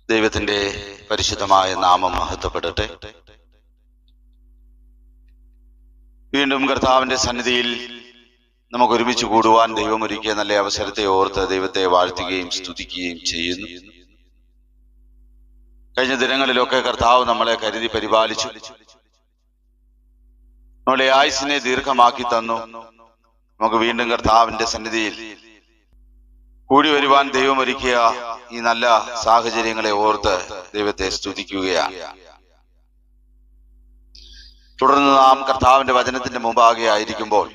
ദൈവത്തിന്റെ പരിശുദ്ധമായ നാമം മഹത്വപ്പെടട്ടെ. വീണ്ടും കർത്താവിന്റെ സന്നിധിയിൽ നമുക്ക് ഒരുമിച്ച് കൂടുവാൻ ദൈവം ഒരുക്കിയ നല്ല അവസരത്തെ ഓർത്ത് ദൈവത്തെ വാഴ്ത്തുകയും സ്തുതിക്കുകയും ചെയ്യുന്നു. കഴിഞ്ഞ ദിനങ്ങളിലൊക്കെ കർത്താവ് നമ്മളെ കരുതി പരിപാലിച്ചു, നമ്മളെ ആയുസ്സിനെ ദീർഘമാക്കി തന്നു. നമുക്ക് വീണ്ടും കർത്താവിന്റെ സന്നിധിയിൽ കൂടി വരുവാൻ ദൈവം ഒരുക്കിയ ഈ നല്ല സാഹചര്യങ്ങളെ ഓർത്ത് ദൈവത്തെ സ്തുതിക്കുകയാണ്. തുടർന്ന് നാം കർത്താവിന്റെ വചനത്തിന്റെ മുമ്പാകെ ആയിരിക്കുമ്പോൾ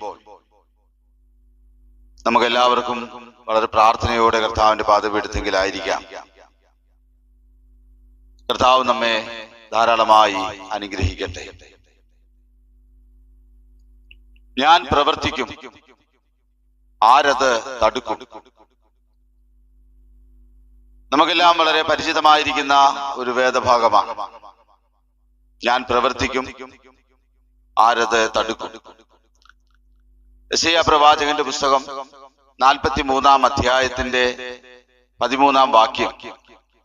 നമുക്കെല്ലാവർക്കും വളരെ പ്രാർത്ഥനയോടെ കർത്താവിന്റെ പാദപീഠത്തിലായിരിക്കാം. കർത്താവ് നമ്മെ ധാരാളമായി അനുഗ്രഹിക്കട്ടെ. ഞാൻ പ്രവർത്തിക്കും, ആരത് തടുക്കും. നമുക്കെല്ലാം വളരെ പരിചിതമായിരിക്കുന്ന ഒരു വേദഭാഗമാണ്. ഞാൻ പ്രവർത്തിക്കും, ആരത് തടുക്കും. യെശയ്യാ പ്രവാചകന്റെ പുസ്തകം 43-ാം അധ്യായത്തിന്റെ 13-ാം വാക്യം,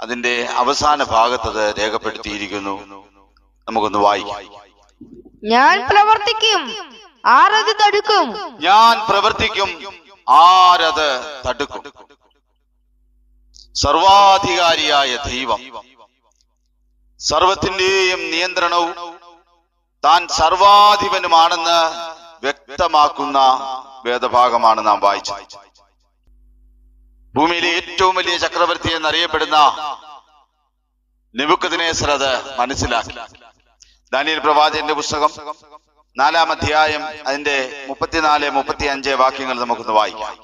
അതിന്റെ അവസാന ഭാഗത്തത് രേഖപ്പെടുത്തിയിരിക്കുന്നു. നമുക്കൊന്ന് വായിക്കാം. ഞാൻ പ്രവർത്തിക്കും, ആരത് തടുക്കും. ഞാൻ പ്രവർത്തിക്കും, ആരത് തടുക്കും. സർവാധികാരിയായ ദൈവം, സർവത്തിന്റെയും നിയന്ത്രണവും താൻ സർവാധിപനുമാണെന്ന് വ്യക്തമാക്കുന്ന വേദഭാഗമാണ് നാം വായിച്ചത്. ഭൂമിയിലെ ഏറ്റവും വലിയ ചക്രവർത്തി എന്നറിയപ്പെടുന്ന നെബൂഖദ്നേസർ അത് മനസ്സിലാക്കി. ദാനിയേൽ പ്രവാചകന്റെ പുസ്തകം 4-ാം അധ്യായം അതിന്റെ 34-35 വാക്യങ്ങൾ നമുക്കൊന്ന് വായിക്കാം.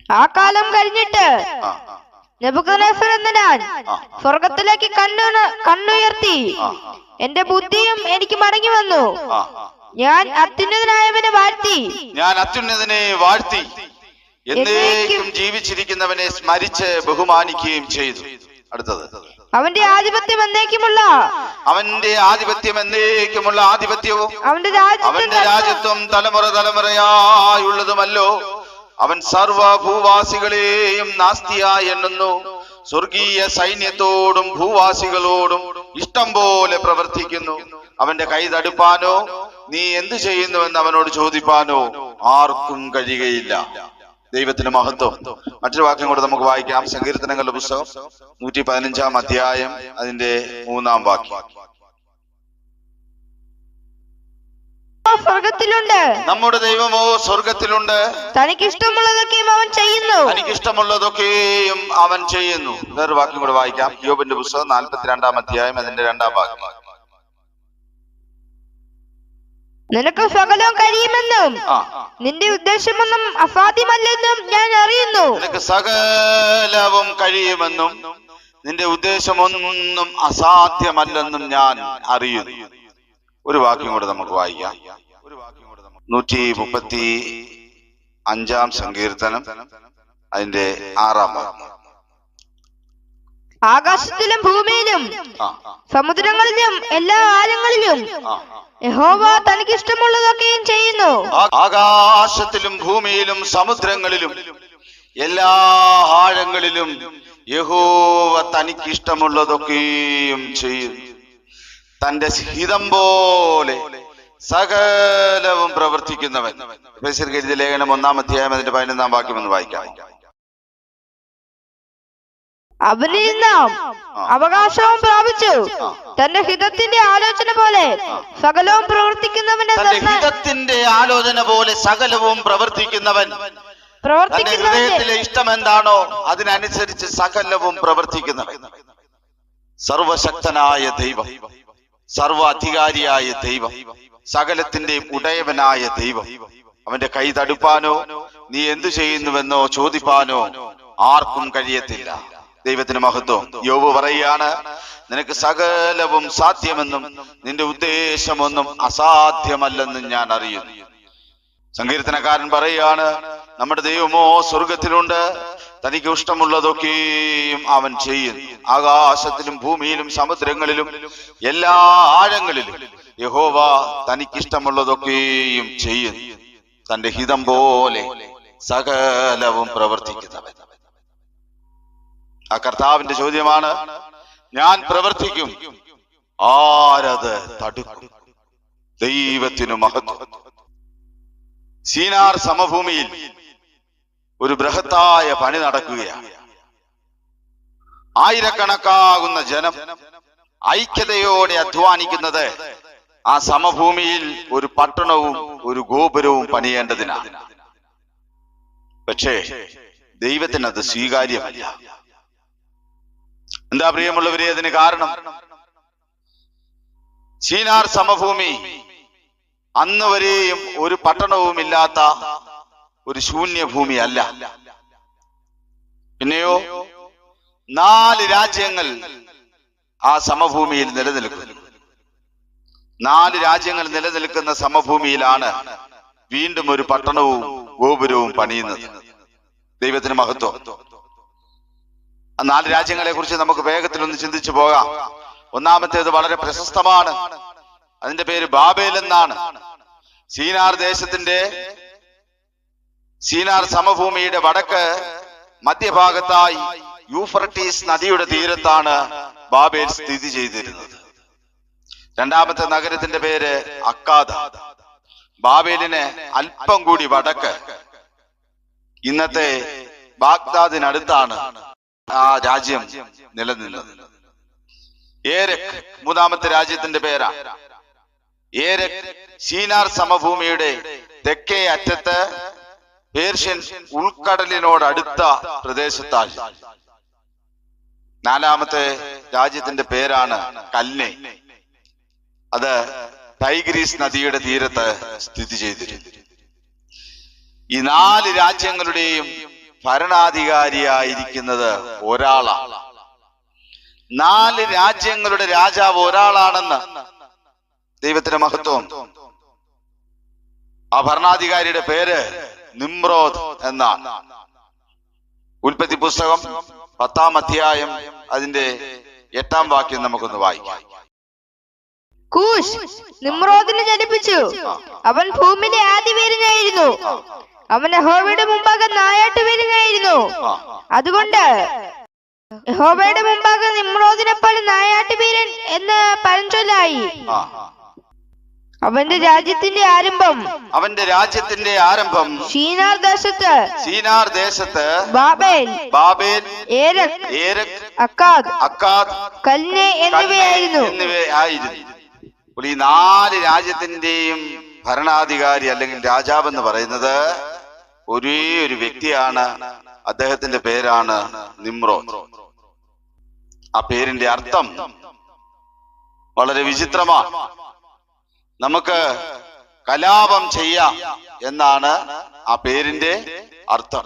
ആ കാലം കഴിഞ്ഞിട്ട് നെബൂഖദ്നേസർ എന്ന ഞാൻ സ്വർഗത്തിലേക്ക് കണ്ണുയർത്തി, എന്റെ ബുദ്ധിയും എനിക്ക് മടങ്ങി വന്നു. ഞാൻ അത്യുന്നതനായവനെ വാഴ്ത്തി എന്നേക്കും ജീവിച്ചിരിക്കുന്നവനെ സ്മരിച്ച് ബഹുമാനിക്കുകയും ചെയ്തു. അടുത്തത്, അവന്റെ ആധിപത്യം എന്നേക്കുമുള്ള ആധിപത്യവും അവന്റെ രാജ്യത്വം തലമുറ തലമുറയായുള്ളതുമല്ലോ. അവൻ സർവഭൂവാസികളെയും നാസ്തിയായി എണ്ണുന്നു. സ്വർഗീയ സൈന്യത്തോടും ഭൂവാസികളോടും ഇഷ്ടം പോലെ പ്രവർത്തിക്കുന്നു. അവന്റെ കൈ തടുപ്പാനോ നീ എന്തു ചെയ്യുന്നുവെന്ന് അവനോട് ചോദിപ്പാനോ ആർക്കും കഴിയുകയില്ല. ദൈവത്തിന് മഹത്വം. മറ്റൊരു വാക്യം കൂടെ നമുക്ക് വായിക്കാം. സങ്കീർത്തനങ്ങളുടെ പുസ്തകം 115-ാം അധ്യായം അതിന്റെ 3-ാം വാക്യം. സ്വർഗത്തിലുണ്ട്, നമ്മുടെ ദൈവമോ സ്വർഗത്തിലുണ്ട്, തനിക്കിഷ്ടമുള്ളതൊക്കെയും അവൻ ചെയ്യുന്നു. വേറൊരു വാക്യം കൂടെ വായിക്കാം. യോബിന്റെ പുസ്തകം 42-ാം അധ്യായം അതിന്റെ 2-ാം വാക്യം. നിനക്ക് സകലവും കഴിയുമെന്നും നിന്റെ ഉദ്ദേശമൊന്നും അസാധ്യമല്ലെന്നും ഞാൻ അറിയുന്നു. നിനക്ക് സകലവും കഴിയുമെന്നും നിന്റെ ഉദ്ദേശമൊന്നും അസാധ്യമല്ലെന്നും ഞാൻ അറിയുന്നു. ഒരു വാക്യം കൂടെ നമുക്ക് വായിക്കാം. 135-ാം സങ്കീർത്തനം അതിന്റെ 6-ാം വാക്യം. ആകാശത്തിലും ഭൂമിയിലും സമുദ്രങ്ങളിലും എല്ലാ ആഴങ്ങളിലും യഹോവ തനിക്കിഷ്ടമുള്ളതൊക്കെയും ചെയ്യുന്നു. ആകാശത്തിലും ഭൂമിയിലും സമുദ്രങ്ങളിലും എല്ലാ ആഴങ്ങളിലും യഹോവ തനിക്കിഷ്ടമുള്ളതൊക്കെയും ചെയ്യുന്നു. തന്റെ ഹിതം പോലെ സകലവും പ്രവർത്തിക്കുന്നവൻ. എഫെസ്യർക്ക് എഴുതിയ ലേഖനം 1-ാം അധ്യായം അതിന്റെ 11-ാം വാക്യം ഒന്ന് വായിക്കാം. അവനിൽ നാം അവകാശവും പ്രാപിച്ചു, തന്റെ ഹിതത്തിന്റെ ആലോചന പോലെ സകലവും പ്രവർത്തിക്കുന്നവന്റെ സകലവും പ്രവർത്തിക്കുന്നവൻ. തന്റെ ഹൃദയത്തിലെ ഇഷ്ടം എന്താണോ അതിനനുസരിച്ച് സകലവും പ്രവർത്തിക്കുന്നവൻ. സർവശക്തനായ ദൈവം, സർവ അധികാരിയായ ദൈവം, സകലത്തിന്റെ ഉടയവനായ ദൈവം. അവന്റെ കൈ തടുപ്പാനോ നീ എന്തു ചെയ്യുന്നുവെന്നോ ചോദിപ്പാനോ ആർക്കും കഴിയത്തില്ല. ദൈവത്തിന് മഹത്വം. യോബ് പറയുകയാണ്, നിനക്ക് സകലവും സാധ്യമെന്നും നിന്റെ ഉദ്ദേശമൊന്നും അസാധ്യമല്ലെന്നും ഞാൻ അറിയുന്നു. സങ്കീർത്തനക്കാരൻ പറയുകയാണ്, നമ്മുടെ ദൈവമോ സ്വർഗത്തിലുണ്ട്, തനിക്ക് ഇഷ്ടമുള്ളതൊക്കെയും അവൻ ചെയ്യുന്നു. ആകാശത്തിലും ഭൂമിയിലും സമുദ്രങ്ങളിലും എല്ലാ ആഴങ്ങളിലും യഹോവ തനിക്കിഷ്ടമുള്ളതൊക്കെയും ചെയ്യുന്നു. തന്റെ ഹിതം പോലെ സകലവും പ്രവർത്തിക്കുന്നവൻ. ആ കർത്താവിന്റെ ചോദ്യമാണ്, ഞാൻ പ്രവർത്തിക്കും, ആരത് തടുക്കും? ദൈവത്തിനു മഹത്വം. സീനാർ സമഭൂമിയിൽ ഒരു ബൃഹത്തായ പണി നടക്കുകയാണ്. ആയിരക്കണക്കാകുന്ന ജനം ഐക്യതയോടെ അധ്വാനിക്കുന്നത് ആ സമഭൂമിയിൽ ഒരു പട്ടണവും ഒരു ഗോപുരവും പണിയേണ്ടതിനാണ്. പക്ഷേ ദൈവത്തിന് അത് സ്വീകാര്യമല്ല. എന്താ പ്രിയമുള്ളവരെ അതിന് കാരണം? സീനാർ സമഭൂമി അന്ന് വരെയും ഒരു പട്ടണവും ഇല്ലാത്ത ഒരു ശൂന്യഭൂമി അല്ല. പിന്നെയോ 4 രാജ്യങ്ങൾ ആ സമഭൂമിയിൽ നിലനിൽക്കുന്നു. 4 രാജ്യങ്ങൾ നിലനിൽക്കുന്ന സമഭൂമിയിലാണ് വീണ്ടും ഒരു പട്ടണവും ഗോപുരവും പണിയുന്നത്. ദൈവത്തിന് മഹത്വം. ആ 4 രാജ്യങ്ങളെ കുറിച്ച് നമുക്ക് വേഗത്തിൽ ഒന്ന് ചിന്തിച്ചു പോകാം. ഒന്നാമത്തേത് വളരെ പ്രശസ്തമാണ്. അതിന്റെ പേര് ബാബേൽ എന്നാണ്. സീനാർ സമഭൂമിയുടെ വടക്ക് മധ്യഭാഗത്തായി യൂഫ്രട്ടീസ് നദിയുടെ തീരത്താണ് ബാബേൽ സ്ഥിതി ചെയ്തിരുന്നത്. രണ്ടാമത്തെ നഗരത്തിന്റെ പേര് അക്കാദ്. ബാബേലിന് അല്പം കൂടി വടക്ക് ഇന്നത്തെ ബാഗ്ദാദിനടുത്താണ് ആ രാജ്യം നിലനിന്നത്. ഏരക് മൂന്നാമത്തെ രാജ്യത്തിന്റെ പേരാണ്. ഏരക് സീനാർ സമഭൂമിയുടെ തെക്കേ അറ്റത്ത് പേർഷ്യൻ ഉൾക്കടലിനോടടുത്ത പ്രദേശത്തായി. 4ാമത്തെ രാജ്യത്തിന്റെ പേരാണ് കൽനെ. അത് ടൈഗ്രീസ് നദിയുടെ തീരത്ത് സ്ഥിതി ചെയ്തിരുന്നു. ഈ 4 രാജ്യങ്ങളുടെയും ഭരണാധികാരിയായിരിക്കുന്നത് ഒരാളാണ്. 4 രാജ്യങ്ങളുടെ രാജാവ് ഒരാളാണെന്ന്. ദൈവത്തിന്റെ മഹത്വം. ആ ഭരണാധികാരിയുടെ പേര് നിമ്രോദ് എന്നാണ്. ഉൽപ്പത്തി പുസ്തകം 10-ാം അധ്യായം അതിന്റെ 8-ാം വാക്യം നമുക്കൊന്ന് വായിക്കാം. കൂശ് നിമ്രോദിനെ ജനിപ്പിച്ചു. അവൻ ഭൂമിയിലെ ആദിവീരനായിരുന്നു. അവൻ യഹോവയുടെ മുമ്പാകെ നായാട്ടുവീരനായിരുന്നു. അതുകൊണ്ട് യഹോവയുടെ മുമ്പാകെ നിമ്രോദിനെപ്പോലെ നായാട്ടുവീരൻ എന്ന് പഴഞ്ചൊല്ലായി. അവന്റെ രാജ്യത്തിന്റെ ആരംഭം ഷീനാർ ദേശത്ത് ബാബേൽ, ഏരക്, അക്കാദ്, കൽനെ എന്നിവയായിരുന്നു. ഈ 4 രാജ്യത്തിന്റെയും ഭരണാധികാരി അല്ലെങ്കിൽ രാജാവ് എന്ന് പറയുന്നത് ഒരേ ഒരു വ്യക്തിയാണ്. അദ്ദേഹത്തിന്റെ പേരാണ് നിമ്രോദ്. ആ പേരിന്റെ അർത്ഥം വളരെ വിചിത്രമാണ്. നമുക്ക് കലാപം ചെയ്യാം എന്നാണ് ആ പേരിന്റെ അർത്ഥം.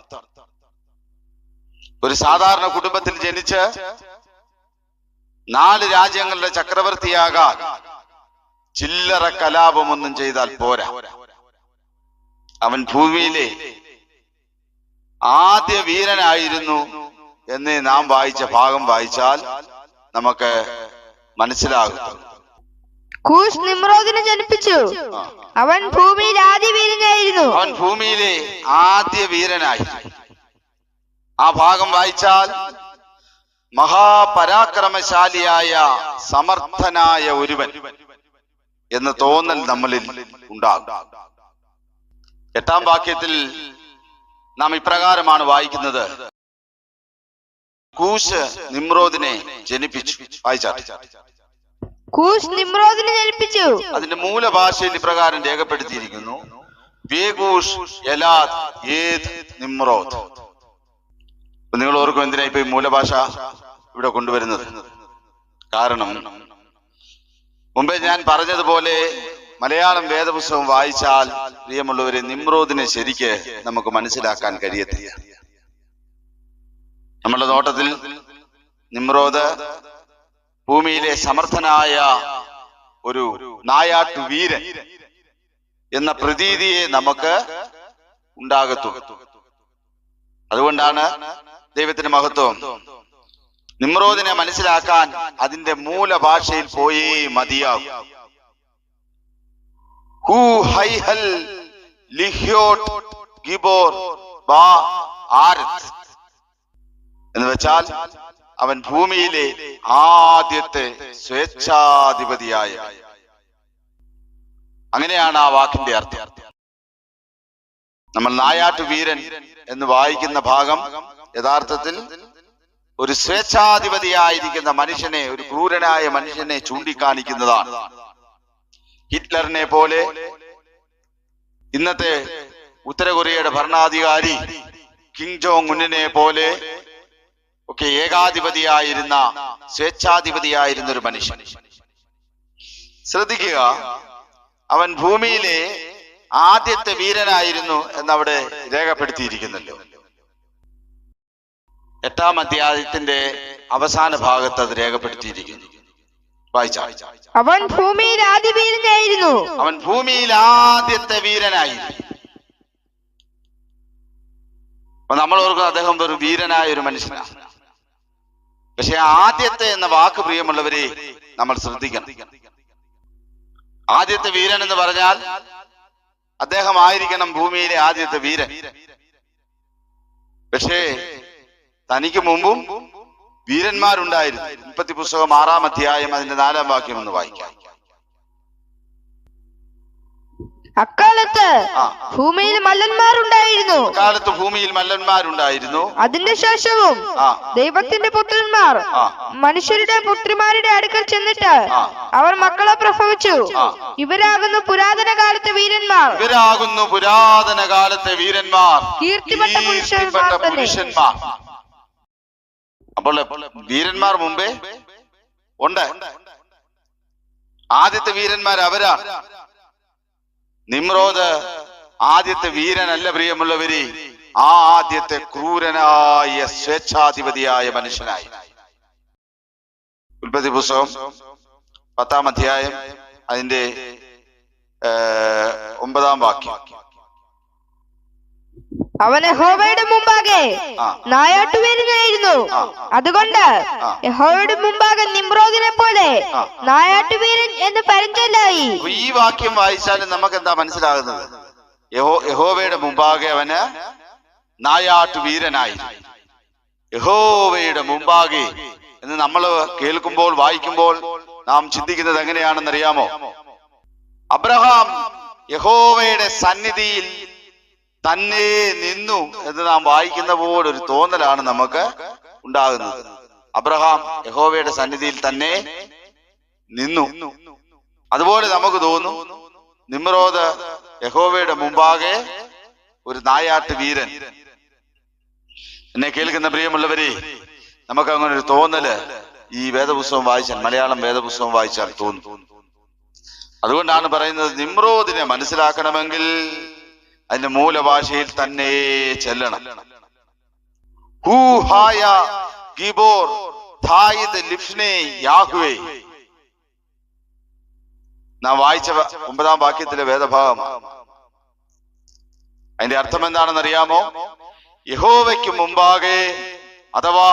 ഒരു സാധാരണ കുടുംബത്തിൽ ജനിച്ച് 4 രാജ്യങ്ങളുടെ ചക്രവർത്തിയാകാൻ ചില്ലറ കലാപമൊന്നും ചെയ്താൽ പോരാ. അവൻ ഭൂമിയിലെ ആദ്യ വീരനായിരുന്നു എന്ന് നാം വായിച്ച ഭാഗം വായിച്ചാൽ നമുക്ക് മനസ്സിലാകും. കൂശ് നിമ്രോദിനെ ജനിപ്പിച്ചു. അവൻ ഭൂമിയിലെ ആദ്യ വീരനായി. ആ ഭാഗം വായിച്ചാൽ മഹാപരാക്രമശാലിയായ സമർത്ഥനായ ഒരുവൻ എന്ന തോന്നൽ നമ്മളിൽ ഉണ്ടാകും. 8-ാം വാക്യത്തിൽ നാം ഇപ്രകാരമാണ് വായിക്കുന്നത്: കൂശ് നിമ്രോദിനെ ജനിപ്പിച്ചു. കൂശ് നിമ്രോദിനെ ജനിപ്പിച്ചു. അതിന്റെ മൂലഭാഷയിൽ ഇപ്രകാരം രേഖപ്പെടുത്തിയിരിക്കുന്നു: വേഗൂഷ് എലാദ് ഏത് നിമ്രോദ്. നിങ്ങൾ ഓർക്കും എന്തിനാ ഇപ്പൊ ഈ മൂലഭാഷ ഇവിടെ കൊണ്ടുവരുന്നത്? കാരണം മുമ്പേ ഞാൻ പറഞ്ഞതുപോലെ മലയാളം വേദപുസ്തകം വായിച്ചാൽ പ്രിയമുള്ളവരെ നിമ്രോദിനെ ശരിക്ക് നമുക്ക് മനസ്സിലാക്കാൻ കഴിയത്തില്ല. നമ്മളുടെ നോട്ടത്തിൽ നിമ്രോദ് ഭൂമിയിലെ സമർത്ഥനായ ഒരു നായാട്ടു വീരൻ എന്ന പ്രതീതിയെ നമുക്ക് ഉണ്ടാകത്തുള്ളൂ. അതുകൊണ്ടാണ് ദൈവത്തിന്റെ മഹത്വം. നിമ്രോദിനെ മനസ്സിലാക്കാൻ അതിന്റെ മൂലഭാഷയിൽ പോയേ മതിയാകും. ഹു ഹൈഹൽ ലിഹ്യോട്ട് ഗിബോർ ബാ ആരത് എന്ന് വെച്ചാൽ അവൻ ഭൂമിയിലെ ആദ്യത്തെ സ്വേച്ഛാധിപതിയായ. അങ്ങനെയാണ് ആ വാക്കിന്റെ അർത്ഥം. നമ്മൾ നായാട്ടു വീരൻ എന്ന് വായിക്കുന്ന ഭാഗം യഥാർത്ഥത്തിൽ ഒരു സ്വേച്ഛാധിപതിയായിരിക്കുന്ന മനുഷ്യനെ, ഒരു ക്രൂരനായ മനുഷ്യനെ ചൂണ്ടിക്കാണിക്കുന്നതാണ്. ഹിറ്റ്ലറിനെ പോലെ, ഇന്നത്തെ ഉത്തര കൊറിയയുടെ ഭരണാധികാരി കിം ജോങ് ഉന്നിനെ പോലെ ഒക്കെ ഏകാധിപതിയായിരുന്ന, സ്വേച്ഛാധിപതിയായിരുന്ന ഒരു മനുഷ്യൻ. ശ്രദ്ധിക്കുക, അവൻ ഭൂമിയിലെ ആദ്യത്തെ വീരനായിരുന്നു എന്നവിടെ രേഖപ്പെടുത്തിയിരിക്കുന്നല്ലോ. 8-ാം അധ്യായത്തിന്റെ അവസാന ഭാഗത്ത് അത് രേഖപ്പെടുത്തിയിരിക്കുന്നു. വായിച്ചാൽ, അവൻ ഭൂമിയിൽ ആദ്യ വീരനായിരുന്നു. അവൻ ഭൂമിയിൽ ആദ്യത്തെ വീരനായിരുന്നു. അപ്പൊ നമ്മൾ ഓർക്കുന്നത് അദ്ദേഹം ഒരു വീരനായ ഒരു മനുഷ്യനാണ്. പക്ഷെ ആദ്യത്തെ എന്ന വാക്ക്, പ്രിയമുള്ളവരെ, നമ്മൾ ശ്രദ്ധിക്കണം. ആദ്യത്തെ വീരൻ എന്ന് പറഞ്ഞാൽ അദ്ദേഹം ആയിരിക്കണം ഭൂമിയിലെ ആദ്യത്തെ വീരൻ. പക്ഷേ തനിക്ക് മുമ്പും വീരന്മാരുണ്ടായിരുന്നു. ഉൽപ്പത്തി പുസ്തകം 6-ാം അധ്യായം അതിന്റെ 4-ാം വാക്യം ഒന്ന് വായിക്കാം. അക്കാലത്ത് ഭൂമിയിൽ മല്ലന്മാരുണ്ടായിരുന്നു. അക്കാലത്ത് ഭൂമിയിൽ മല്ലന്മാരുണ്ടായിരുന്നു. അതിന്റെ ശേഷവും ദൈവത്തിന്റെ പുത്രന്മാർ മനുഷ്യരുടെ പുത്രിമാരുടെ അടുക്കൽ ചെന്നിട്ട് അവർ മക്കളെ പ്രസവിച്ചു. ഇവരാകുന്നു പുരാതന കാലത്തെ വീരന്മാർ. ഇവരാകുന്നു പുരാതന കാലത്തെ വീരന്മാർ, കീർത്തിപ്പെട്ട പുരുഷന്മാർ. അപ്പോൾ വീരന്മാർ മുമ്പേ ഉണ്ട്. ആദ്യത്തെ വീരന്മാർ അവരാണ്. നിമ്രോദ് ആദ്യത്തെ വീരനല്ല, പ്രിയമുള്ളവരെ, ആദ്യത്തെ ക്രൂരനായ സ്വേച്ഛാധിപതിയായ മനുഷ്യനായി. ഉൽപ്പത്തി പുസ്തകം 10-ാം അധ്യായം അതിന്റെ 9-ാം വാക്യം. അവൻ യഹോവയുടെ മുമ്പാകെ നായാട്ടുവീരനായിരുന്നു. അതുകൊണ്ട് യഹോവയുടെ മുമ്പാകെ നിമ്രോദിനെ പോലെ നായാട്ടുവീരൻ എന്ന് പരഞ്ചൊല്ലായി. ഈ വാക്യം വായിച്ചാലും നമുക്ക് എന്താ മനസ്സിലാകുന്നത്? യഹോവയുടെ മുമ്പാകെ അവന് നായാട്ടുവീരനായി. യഹോവയുടെ മുമ്പാകെ എന്ന് നമ്മൾ കേൾക്കുമ്പോൾ, വായിക്കുമ്പോൾ നാം ചിന്തിക്കുന്നത് എങ്ങനെയാണെന്നറിയാമോ? അബ്രഹാം യഹോവയുടെ സന്നിധിയിൽ തന്നെ നിന്നു എന്ന് നാം വായിക്കുന്ന പോലെ ഒരു തോന്നലാണ് നമുക്ക് ഉണ്ടാകുന്നത്. അബ്രഹാം യഹോവയുടെ സന്നിധിയിൽ തന്നെ നിന്നു. അതുപോലെ നമുക്ക് തോന്നും നിമ്രോദ് യഹോവയുടെ മുമ്പാകെ ഒരു നായാട്ട് വീരൻ. എന്നെ കേൾക്കുന്ന പ്രിയമുള്ളവരെ, നമുക്ക് അങ്ങനെ ഒരു തോന്നല് ഈ വേദപുസ്തകം വായിച്ചാൽ, മലയാളം വേദപുസ്തകം വായിച്ചാൽ തോന്നും. അതുകൊണ്ടാണ് പറയുന്നത്, നിമ്രോദിനെ മനസ്സിലാക്കണമെങ്കിൽ അതിന്റെ മൂലഭാഷയിൽ തന്നെ ചെല്ലണം. നാം വായിച്ച 9-ാം വാക്യത്തിലെ വേദഭാഗമാണ്. അതിന്റെ അർത്ഥം എന്താണെന്ന് അറിയാമോ? യഹോവയ്ക്ക് മുമ്പാകെ, അഥവാ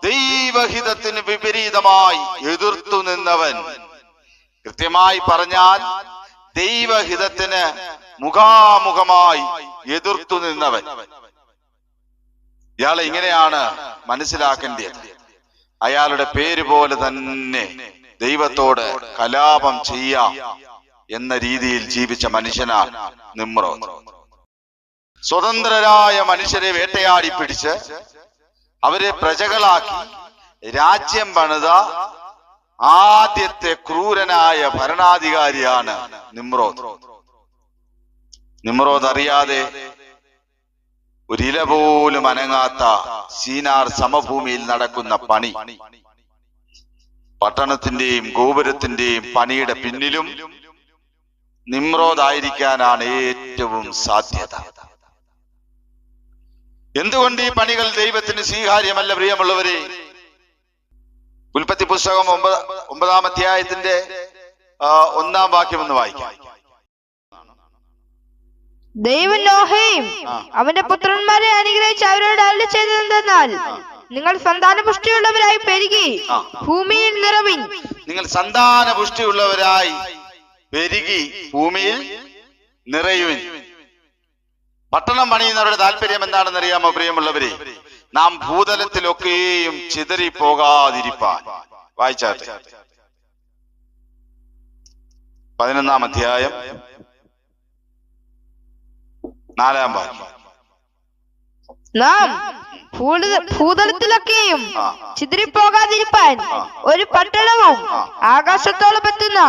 ദൈവഹിതത്തിന് വിപരീതമായി എതിർത്തു നിന്നവൻ. കൃത്യമായി പറഞ്ഞാൽ ദൈവഹിതത്തിന് മുഖാമുഖമായി എതിർത്തു നിന്നവൻ. ഇയാളെ ഇങ്ങനെയാണ് മനസ്സിലാക്കേണ്ടത്. അയാളുടെ പേര് പോലെ തന്നെ ദൈവത്തോട് കലാപം ചെയ്യാം എന്ന രീതിയിൽ ജീവിച്ച മനുഷ്യനാണ് നിമ്രോദ്. സ്വതന്ത്രരായ മനുഷ്യരെ വേട്ടയാടി പിടിച്ച് അവരെ പ്രജകളാക്കി രാജ്യം പണിത ആദ്യത്തെ ക്രൂരനായ ഭരണാധികാരിയാണ് നിമ്രോദ്. നിമ്രോദ് അറിയാതെ ഒരില പോലും അനങ്ങാത്ത സീനാർ സമഭൂമിയിൽ നടക്കുന്ന പണി, പട്ടണത്തിന്റെയും ഗോപുരത്തിന്റെയും പണിയുടെ പിന്നിലും നിമ്രോദ് ആയിരിക്കാനാണ് ഏറ്റവും സാധ്യത. എന്തുകൊണ്ട് ഈ പണികൾ ദൈവത്തിന് സ്വീകാര്യമല്ല, പ്രിയമുള്ളവരെ? ഉൽപ്പത്തി പുസ്തകം 9-ാം അധ്യായത്തിന്റെ 1-ാം വാക്യം ഒന്ന് വായിക്കാം. ദൈവം നോഹയും അവന്റെ പുത്രന്മാരെ അനുഗ്രഹിച്ച് അവരോട് അരുളി ചെയ്തതെന്തെന്നാൽ, നിങ്ങൾ സന്താനപുഷ്ടിയുള്ളവരായി പെരുകി ഭൂമിയിൽ നിറവിൻ. നിങ്ങൾ സന്താനപുഷ്ടിയുള്ളവരായി പെരുകി ഭൂമിയിൽ നിറയുവിൻ. പട്ടണം പണിയുന്നവരുടെ താല്പര്യം എന്താണെന്ന് അറിയാമോ, പ്രിയമുള്ളവരെ? നാം ഭൂതലത്തിലൊക്കെയും ചിതറിപ്പോകാതിരിപ്പാൻ. വായിച്ചാട്ടെ 11-ാം അധ്യായം 4-ാം വാക്യം. നാം ഭൂതലത്തിലൊക്കെയും ചിതറിപ്പോകാതിരിപ്പാൻ ഒരു പട്ടണവും ആകാശത്തോളം എത്തുന്ന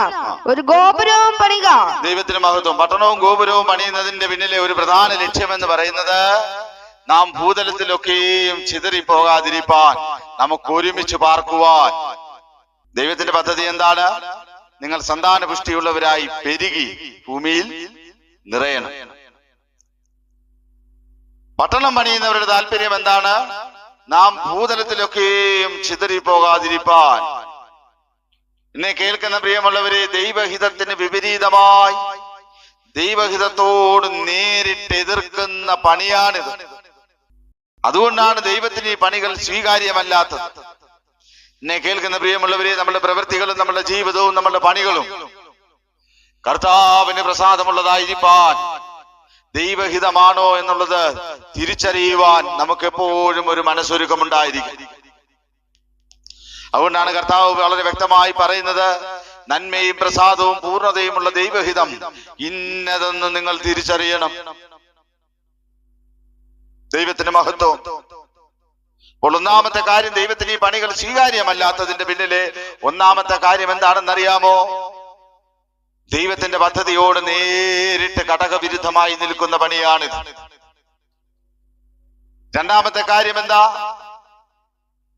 ഒരു ഗോപുരവും പണിക. ദൈവത്തിന് മഹത്വം. പട്ടണവും ഗോപുരവും പണിയുന്നതിന്റെ പിന്നിലെ ഒരു പ്രധാന ലക്ഷ്യമെന്ന് പറയുന്നത് നാം ഭൂതലത്തിലൊക്കെയും ചിതറിപ്പോകാതിരിപ്പാൻ, നമുക്ക് ഒരുമിച്ച് പാർക്കുവാൻ. ദൈവത്തിന്റെ പദ്ധതി എന്താണ്? നിങ്ങൾ സന്താന പുഷ്ടിയുള്ളവരായി പെരുകി ഭൂമിയിൽ നിറയണം. പട്ടണം പണിയുന്നവരുടെ താല്പര്യം എന്താണ്? നാം ഭൂതലത്തിലൊക്കെയും ചിതറിപ്പോകാതിരിപ്പാൻ. എന്നെ കേൾക്കുന്ന പ്രിയമുള്ളവരെ, ദൈവഹിതത്തിന് വിപരീതമായി ദൈവഹിതത്തോട് നേരിട്ട് എതിർക്കുന്ന പണിയാണിത്. അതുകൊണ്ടാണ് ദൈവത്തിന് ഈ പണികൾ സ്വീകാര്യമല്ലാത്തത്. എന്നെ കേൾക്കുന്ന പ്രിയമുള്ളവരെ, നമ്മുടെ പ്രവൃത്തികളും നമ്മുടെ ജീവിതവും നമ്മുടെ പണികളും കർത്താവിന് പ്രസാദമുള്ളതായിരിക്കാൻ, ദൈവഹിതമാണോ എന്നുള്ളത് തിരിച്ചറിയുവാൻ നമുക്ക് എപ്പോഴും ഒരു മനസ്സൊരുക്കമുണ്ടായിരിക്കും. അതുകൊണ്ടാണ് കർത്താവ് വളരെ വ്യക്തമായി പറയുന്നത്, നന്മയും പ്രസാദവും പൂർണ്ണതയുമുള്ള ദൈവഹിതം ഇന്നതെന്ന് നിങ്ങൾ തിരിച്ചറിയണം. ദൈവത്തിന് മഹത്വം. അപ്പോൾ ഒന്നാമത്തെ കാര്യം, ദൈവത്തിന് ഈ പണികൾ സ്വീകാര്യമല്ലാത്തതിന്റെ പിന്നിലെ ഒന്നാമത്തെ കാര്യം എന്താണെന്നറിയാമോ? ദൈവത്തിന്റെ പദ്ധതിയോട് നേരിട്ട് ഘടകവിരുദ്ധമായി നിൽക്കുന്ന പണിയാണിത്. രണ്ടാമത്തെ കാര്യം എന്താ?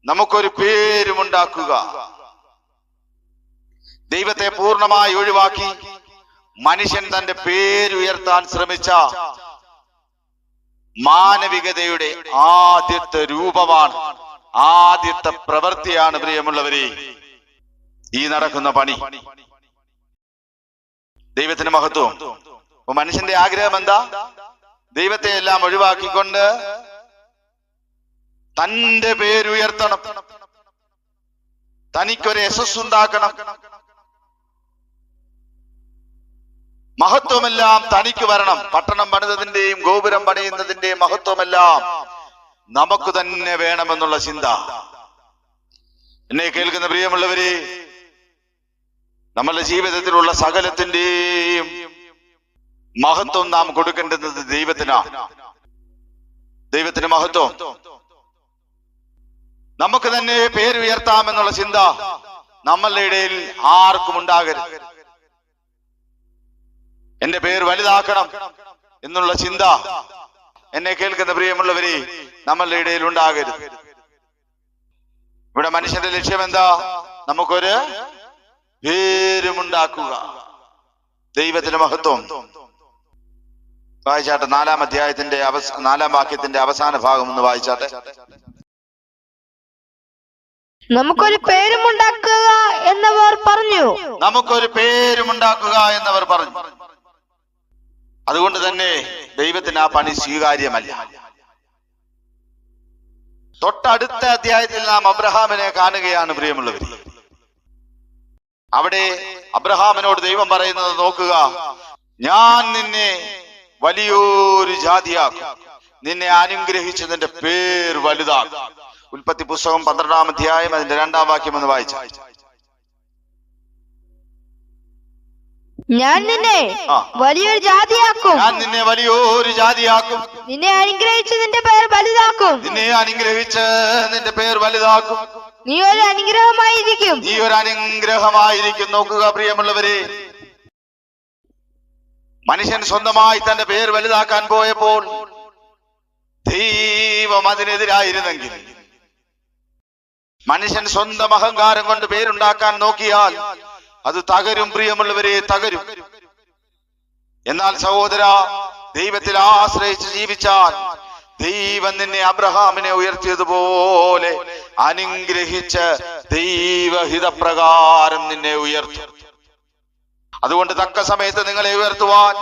നമുക്കൊരു പേരുമുണ്ടാക്കുക. ദൈവത്തെ പൂർണ്ണമായി ഒഴിവാക്കി മനുഷ്യൻ തന്റെ പേരുയർത്താൻ ശ്രമിച്ച മാനവികതയുടെ ആദ്യത്തെ രൂപമാണ്, ആദ്യത്തെ പ്രവൃത്തിയാണ് പ്രിയമുള്ളവരെ ഈ നടക്കുന്ന പണി. ദൈവത്തിന് മഹത്വം. അപ്പൊ മനുഷ്യന്റെ ആഗ്രഹം എന്താ? ദൈവത്തെ എല്ലാം ഒഴിവാക്കിക്കൊണ്ട് തന്റെ പേരുയർത്തണം, തനിക്കൊരു യശസ്സുണ്ടാക്കണം, മഹത്വമെല്ലാം തനിക്ക് വരണം. പട്ടണം പണിതതിന്റെയും ഗോപുരം പണിയുന്നതിന്റെയും മഹത്വമെല്ലാം നമുക്ക് തന്നെ വേണമെന്നുള്ള ചിന്ത. എന്നെ കേൾക്കുന്ന പ്രിയമുള്ളവരെ, നമ്മളുടെ ജീവിതത്തിലുള്ള സകലത്തിന്റെയും മഹത്വം നാം കൊടുക്കേണ്ടത് ദൈവത്തിനാണ്. ദൈവത്തിന് മഹത്വം. നമുക്ക് തന്നെ പേരുയർത്താമെന്നുള്ള ചിന്ത നമ്മളുടെ ഇടയിൽ ആർക്കും ഉണ്ടാകരുത്. എന്റെ പേര് വലുതാക്കണം എന്നുള്ള ചിന്ത എന്നെ കേൾക്കുന്ന പ്രിയമുള്ളവരെ നമ്മളുടെ ഇടയിൽ ഉണ്ടാകരുത്. ഇവിടെ മനുഷ്യന്റെ ലക്ഷ്യം എന്താ? നമുക്കൊരു പേരുമുണ്ടാക്കുക. ദൈവത്തിന് മഹത്വം. വായിച്ചാട്ടെ 4-ാം അധ്യായത്തിന്റെ 4-ാം വാക്യത്തിന്റെ അവസാന ഭാഗം ഒന്ന് വായിച്ചാട്ടെ. നമുക്കൊരു പേരുമുണ്ടാക്കുക എന്നവർ പറഞ്ഞു. നമുക്കൊരു പേരുമുണ്ടാക്കുക എന്നവർ പറഞ്ഞു. അതുകൊണ്ട് തന്നെ ദൈവത്തിന് ആ പണി സ്വീകാര്യമല്ല. തൊട്ടടുത്ത അധ്യായത്തിൽ നാം അബ്രഹാമിനെ കാണുകയാണ് പ്രിയമുള്ളവർ. അവിടെ അബ്രഹാമിനോട് ദൈവം പറയുന്നത് നോക്കുക, ഞാൻ നിന്നെ വലിയൊരു ജാതിയാക്കും, നിന്നെ അനുഗ്രഹിച്ചതിന്റെ പേർ വലുതാക്കും. ഉൽപ്പത്തി പുസ്തകം 12-ാം അധ്യായം അതിന്റെ 2-ാം വാക്യം എന്ന് വായിച്ച. ഞാൻ നിന്നെ വലിയൊരു ജാതിയാക്കും, ഞാൻ നിന്നെ വലിയൊരു ജാതിയാക്കും, നിന്നെ അനുഗ്രഹിച്ച് നിന്റെ പേർ വലുതാക്കും, നിന്നെ അനുഗ്രഹിച്ച് നിന്റെ പേർ വലുതാക്കും, നീ ഒരു അനുഗ്രഹമായിരിക്കും, നീ ഒരു അനുഗ്രഹമായിരിക്കും. നോക്കുക പ്രിയമുള്ളവരെ, മനുഷ്യൻ സ്വന്തമായി തന്റെ പേർ വലുതാക്കാൻ പോയപ്പോൾ ദൈവം അതിനെതിരായിരുന്നെങ്കിൽ, മനുഷ്യൻ സ്വന്തം അഹങ്കാരം കൊണ്ട് പേരുണ്ടാക്കാൻ നോക്കിയാൽ അത് തകരും പ്രിയമുള്ളവരെ, തകരും. എന്നാൽ സഹോദര, ദൈവത്തിൽ ആശ്രയിച്ച് ജീവിച്ചാൽ ദൈവം നിന്നെ അബ്രഹാമിനെ ഉയർത്തിയതുപോലെ അനുഗ്രഹിച്ച് ദൈവഹിതപ്രകാരം നിന്നെ ഉയർത്തും. അതുകൊണ്ട് തക്ക സമയത്ത് നിങ്ങളെ ഉയർത്തുവാൻ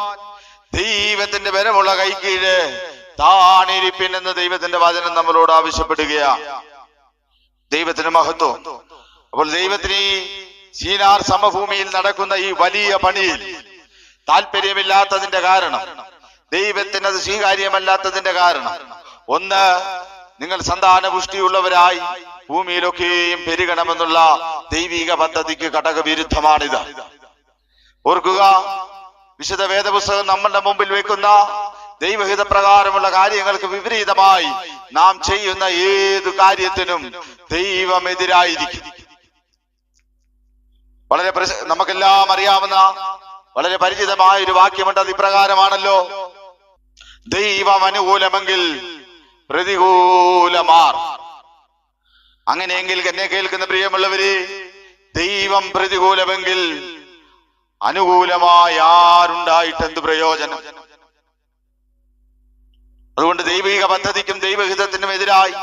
ദൈവത്തിന്റെ ബലമുള്ള കൈക്കീഴ് താണിരിപ്പിൻ എന്ന് ദൈവത്തിന്റെ വചനം നമ്മളോട് ആവശ്യപ്പെടുകയാണ്. ദൈവത്തിന് മഹത്വം. അപ്പോൾ ദൈവത്തിന് ഈ സീനാർ സമഭൂമിയിൽ നടക്കുന്ന ഈ വലിയ പണിയിൽ താല്പര്യമില്ലാത്തതിന്റെ കാരണം, ദൈവത്തിന് അത് സ്വീകാര്യമല്ലാത്തതിന്റെ കാരണം, ഒന്ന്, നിങ്ങൾ സന്താന പുഷ്ടിയുള്ളവരായി ഭൂമിയിലൊക്കെയും പെരുകണമെന്നുള്ള ദൈവിക പദ്ധതിക്ക് ഘടകവിരുദ്ധമാണിത്. ഓർക്കുക, വിശുദ്ധ വേദപുസ്തകം നമ്മളുടെ മുമ്പിൽ വെക്കുന്ന ദൈവഹിത പ്രകാരമുള്ള കാര്യങ്ങൾക്ക് വിപരീതമായി നാം ചെയ്യുന്ന ഏതു കാര്യത്തിനും ദൈവം എതിരായിരിക്കും. വളരെ നമുക്കെല്ലാം അറിയാവുന്ന വളരെ പരിചിതമായ ഒരു വാക്യമുണ്ട്. അത് ഇപ്രകാരമാണല്ലോ: ദൈവം അനുകൂലമെങ്കിൽ പ്രതികൂലമാർ. അങ്ങനെയെങ്കിൽ എന്നെ കേൾക്കുന്ന പ്രിയമുള്ളവരെ, ദൈവം പ്രതികൂലമെങ്കിൽ അനുകൂലമായ ആരുണ്ടായിട്ട് എന്ത് പ്രയോജനം? അതുകൊണ്ട് ദൈവിക പദ്ധതിക്കും ദൈവഹിതത്തിനും എതിരായി